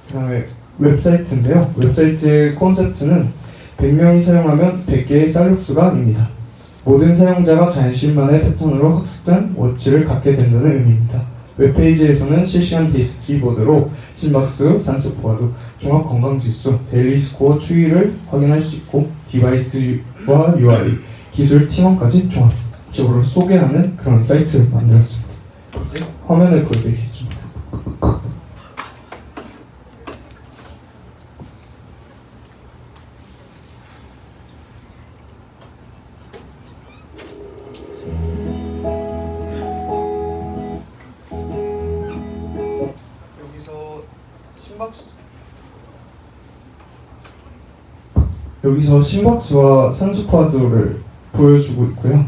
그 다음에 웹사이트인데요. 웹사이트의 콘셉트는 100명이 사용하면 100개의 쌀국수가입니다. 모든 사용자가 자신만의 패턴으로 학습된 워치를 갖게 된다는 의미입니다. 웹페이지에서는 실시간 대시보드로 심박수, 산소 포화도, 종합 건강지수, 데일리 스코어 추이를 확인할 수 있고 디바이스와 UI, 기술 팀원까지 종합적으로 소개하는 그런 사이트를 만들었습니다. 이제 화면을 보여드리겠습니다. 여기서 심박수와 산소포화도를 보여주고 있고요.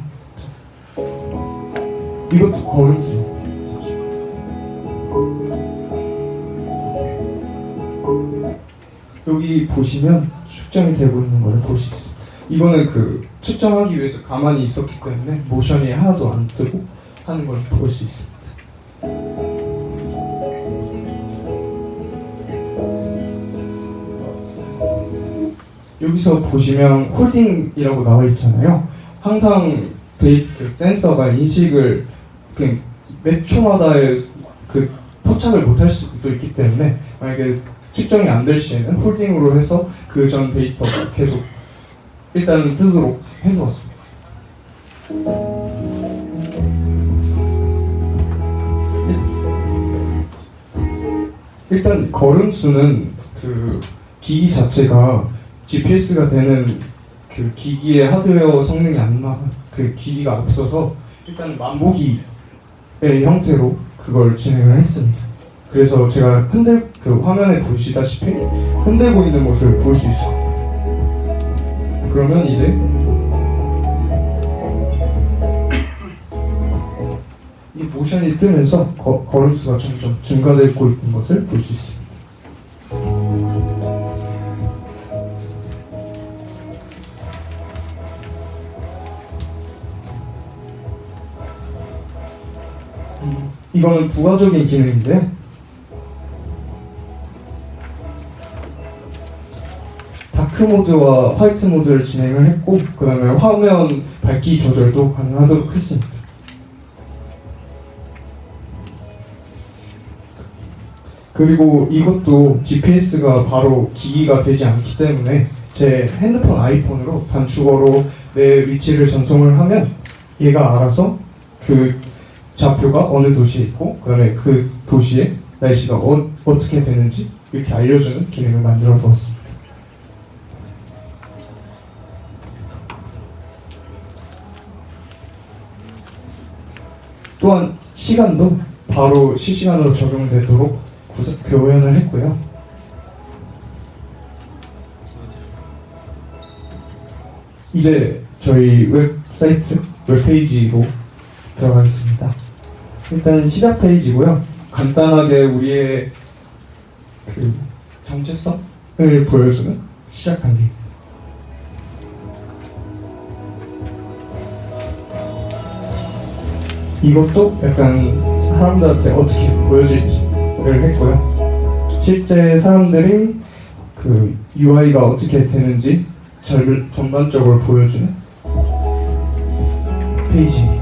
이것도 걸음수. 여기 보시면 측정이 되고 있는 걸 볼 수 있어요. 이거는 그 측정하기 위해서 가만히 있었기 때문에 모션이 하나도 안 뜨고 하는 걸 볼 수 있습니다. 여기서 보시면 홀딩이라고 나와 있잖아요. 항상 그 센서가 인식을 몇 초마다의 그 포착을 못할 수도 있기 때문에 만약에 측정이 안 될 시에는 홀딩으로 해서 그 전 데이터가 계속 일단은 뜨도록 해놓았습니다. 일단 걸음수는 그 기기 자체가 GPS가 되는 그 기기의 하드웨어 성능이 안 나, 그 기기가 없어서 일단 만보기의 형태로 그걸 진행을 했습니다. 그래서 제가 그 화면에 보시다시피 흔들고 있는 모습을 볼 수 있어요. 그러면 이제 이 모션이 뜨면서 걸음수가 점점 증가되고 있는 것을 볼 수 있습니다. 이거는 부가적인 기능인데 다크 모드와 화이트 모드를 진행을 했고 그 다음에 화면 밝기 조절도 가능하도록 했습니다. 그리고 이것도 GPS가 바로 기기가 되지 않기 때문에 제 핸드폰 아이폰으로 단축어로 내 위치를 전송을 하면 얘가 알아서 그 좌표가 어느 도시에 있고 그다음에 그 도시의 날씨가 어떻게 되는지 이렇게 알려주는 기능을 만들어 보았습니다. 또한 시간도 바로 실시간으로 적용되도록 표현을 했고요. 이제 저희 웹사이트, 웹페이지로 들어가겠습니다. 일단 시작 페이지고요. 간단하게 우리의 그 정체성을 보여주는 시작 단계. 이것도 약간 사람들한테 어떻게 보여질지를 했고요. 실제 사람들이 그 UI가 어떻게 되는지 전반적으로 보여주는 페이지입니다.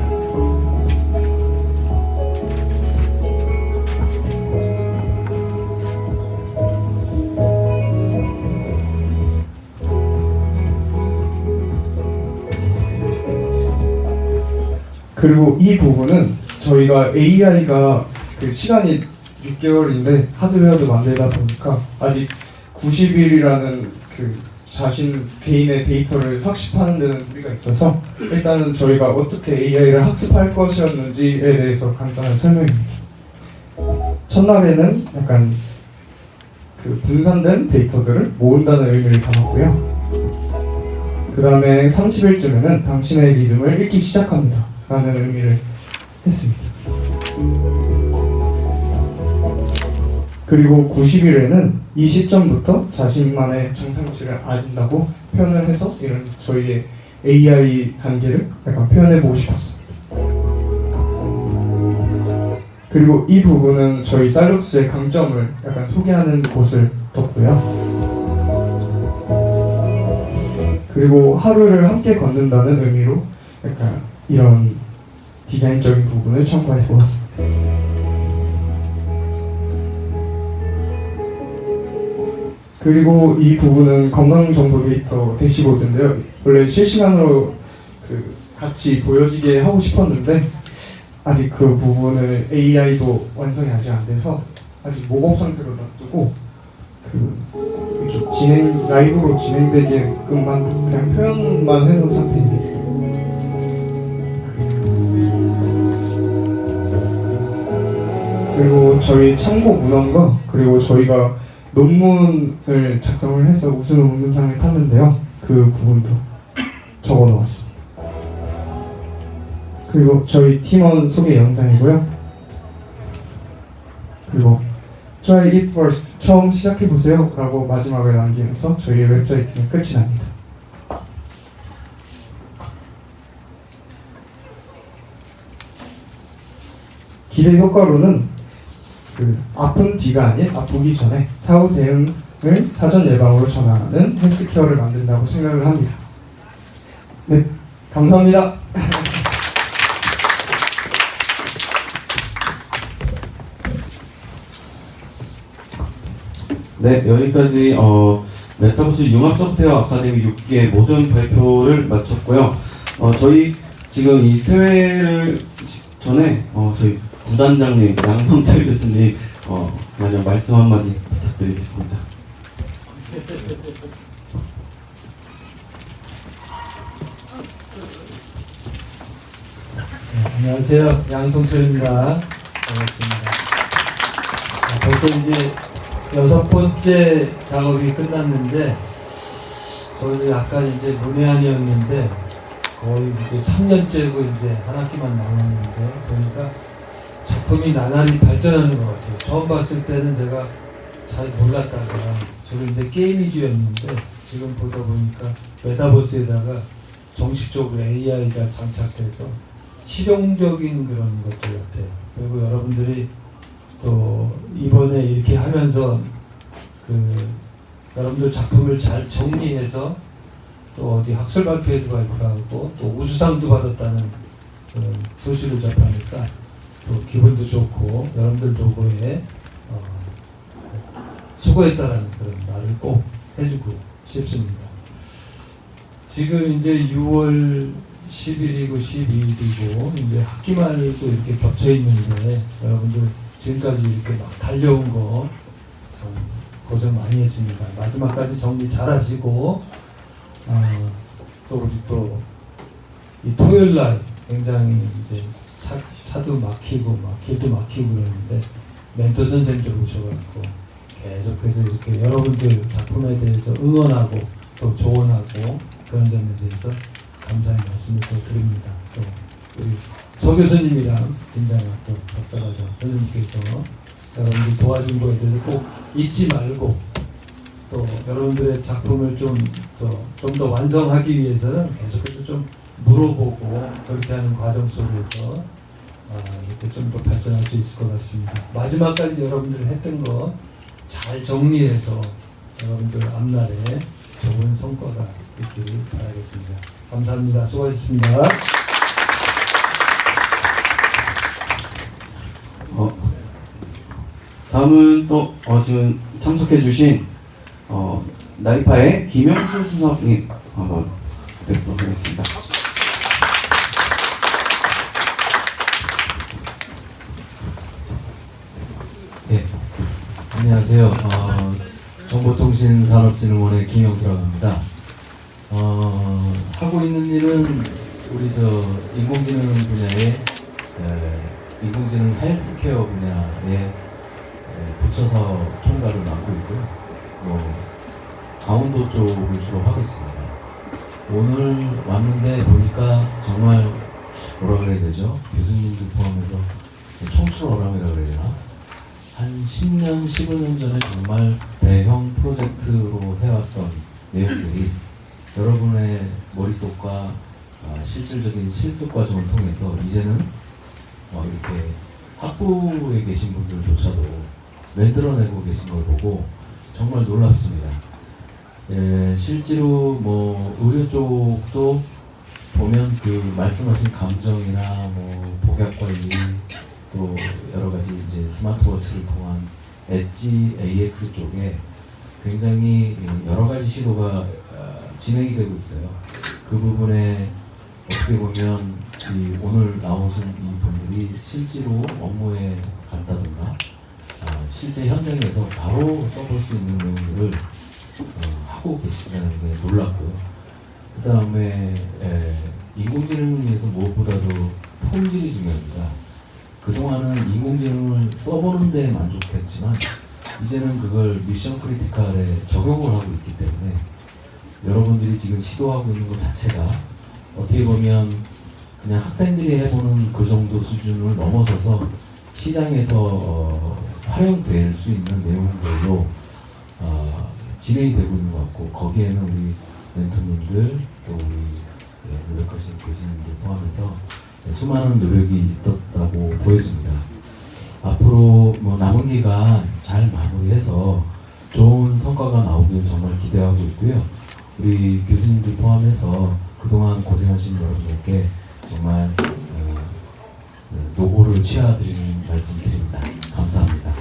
그리고 이 부분은 저희가 AI가 그 시간이 6개월인데 하드웨어도 만들다 보니까 아직 90일이라는 그 자신 개인의 데이터를 학습하는 데는 무리가 있어서 일단은 저희가 어떻게 AI를 학습할 것이었는지에 대해서 간단한 설명입니다. 첫날에는 약간 그 분산된 데이터들을 모은다는 의미를 담았고요. 그 다음에 30일쯤에는 당신의 리듬을 읽기 시작합니다 라는 의미를 했습니다. 그리고 90일에는 이 시점부터 자신만의 정상치를 알린다고 표현을 해서 이런 저희의 AI 단계를 약간 표현해보고 싶었습니다. 그리고 이 부분은 저희 쌀국수의 강점을 약간 소개하는 곳을 뒀고요. 그리고 하루를 함께 걷는다는 의미로 약간 이런 디자인적인 부분을 첨가해 보았습니다. 그리고 이 부분은 건강정보 데이터 대시보드인데요. 원래 실시간으로 그 같이 보여지게 하고 싶었는데 아직 그 부분을 AI도 완성이 아직 안 돼서 아직 모범 상태로 놔두고 그 이렇게 라이브로 진행되게끔만 그냥 표현만 해놓은 상태입니다. 그리고 저희 참고 문헌과 그리고 저희가 논문을 작성을 해서 우수 논문상을 탔는데요. 그 부분도 적어 놓았습니다. 그리고 저희 팀원 소개 영상이고요. 그리고 Try it first, 처음 시작해보세요 라고 마지막을 남기면서 저희 웹사이트는 끝이 납니다. 기대 효과로는 그 아픈 뒤가 아닌 아프기 전에 사후 대응을 사전 예방으로 전환하는 헬스케어를 만든다고 생각을 합니다. 네, 감사합니다. 네, 여기까지 메타버스 융합 소프트웨어 아카데미 6기의 모든 발표를 마쳤고요. 저희 지금 이 퇴회를 전에 저희 부단장님 양성철 교수님 마지막 말씀 한마디 부탁드리겠습니다. 안녕하세요. 양성철입니다. 반갑습니다. 벌써 이제 6번째 작업이 끝났는데 저도 약간 이제 문외한이었는데 거의 이제 3년째고 이제 한 학기만 남았는데 보니까 작품이 나날이 발전하는 것 같아요. 처음 봤을 때는 제가 잘 몰랐다가 주로 이제 게임 위주였는데 지금 보다 보니까 메타버스에다가 정식적으로 AI가 장착돼서 실용적인 그런 것들 같아요. 그리고 여러분들이 또 이번에 이렇게 하면서 그 여러분들 작품을 잘 정리해서 또 어디 학술 발표회도 발표하고 또 우수상도 받았다는 그런 소식을 접하니까 또 기분도 좋고 여러분들 노고에 수고했다라는 그런 말을 꼭 해주고 싶습니다. 지금 이제 6월 10일이고 12일이고 이제 학기말도 이렇게 겹쳐 있는데 여러분들 지금까지 이렇게 막 달려온 거 참 고생 많이 했습니다. 마지막까지 정리 잘 하시고 또 우리 또 이 토요일 날 굉장히 이제 차도 막히고 길도 막히고 그러는데 멘토 선생님들 오셔가지고 계속해서 이렇게 여러분들 작품에 대해서 응원하고 또 조언하고 그런 점에 대해서 감사의 말씀을 또 드립니다. 또 우리 서 교수님이랑 김장학 또 박사과정 선생님께서 여러분들 도와준 거에 대해서 꼭 잊지 말고 또 여러분들의 작품을 좀 더 완성하기 위해서는 계속해서 좀 물어보고 그렇게 하는 과정 속에서 이렇게 좀 더 발전할 수 있을 것 같습니다. 마지막까지 여러분들이 했던 거 잘 정리해서 여러분들 앞날에 좋은 성과가 있기를 바라겠습니다. 감사합니다. 수고하셨습니다. 다음은 또 지금 참석해주신 나이파의 김영수 수석님 한번 뵙도록 하겠습니다. 예, 안녕하세요. 정보통신산업진흥원의 김영수라고 합니다. 하고 있는 일은 우리 인공지능 분야의 인공지능 헬스케어 분야에 붙여서 총괄을 맡고 있고요. 강원도 쪽을 주로 하고 있습니다. 오늘 왔는데 보니까 정말 뭐라 그래야 되죠? 교수님들 포함해서 청출어람이라고 그래야 되나? 한 10년, 15년 전에 정말 대형 프로젝트로 해왔던 내용들이 여러분의 머릿속과 실질적인 실습 과정을 통해서 이제는 이렇게 학부에 계신 분들조차도 만들어내고 계신 걸 보고 정말 놀랍습니다. 실제로 의료 쪽도 보면 그 말씀하신 감정이나 복약 관리 또 여러 가지 이제 스마트워치를 통한 엣지 AX 쪽에 굉장히 여러 가지 시도가 진행이 되고 있어요. 그 부분에 어떻게 보면 오늘 나오신 이 분들이 실제로 업무에 간다든가 실제 현장에서 바로 써볼 수 있는 내용들을 하고 계시다는 게 놀랍고요. 그 다음에 인공지능을 위해서 무엇보다도 품질이 중요합니다. 그동안은 인공지능을 써보는 데 만족했지만 이제는 그걸 미션 크리티컬에 적용을 하고 있기 때문에 여러분들이 지금 시도하고 있는 것 자체가 어떻게 보면 그냥 학생들이 해보는 그 정도 수준을 넘어서서 시장에서 활용될 수 있는 내용들로 진행이 되고 있는 것 같고 거기에는 우리 멘토님들 또 우리 노력하신 교수님들 포함해서 수많은 노력이 있었다고 보여집니다. 앞으로 남은 기간 잘 마무리해서 좋은 성과가 나오길 정말 기대하고 있고요. 우리 교수님들 포함해서 그동안 고생하신 여러분들께 정말 노고를 치아드리는 말씀드립니다. 감사합니다.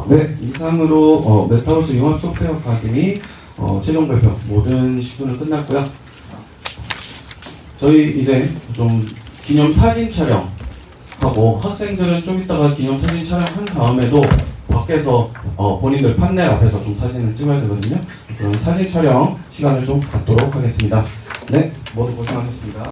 네, 이상으로 메타버스 융합 소프트웨어 아카데미 최종 발표 모든 시도는 끝났고요. 저희 이제 좀 기념 사진 촬영하고 학생들은 좀 이따가 기념 사진 촬영한 다음에도 밖에서 본인들 판넬 앞에서 좀 사진을 찍어야 되거든요. 그럼 사진 촬영 시간을 좀 갖도록 하겠습니다. 네, 모두 고생하셨습니다.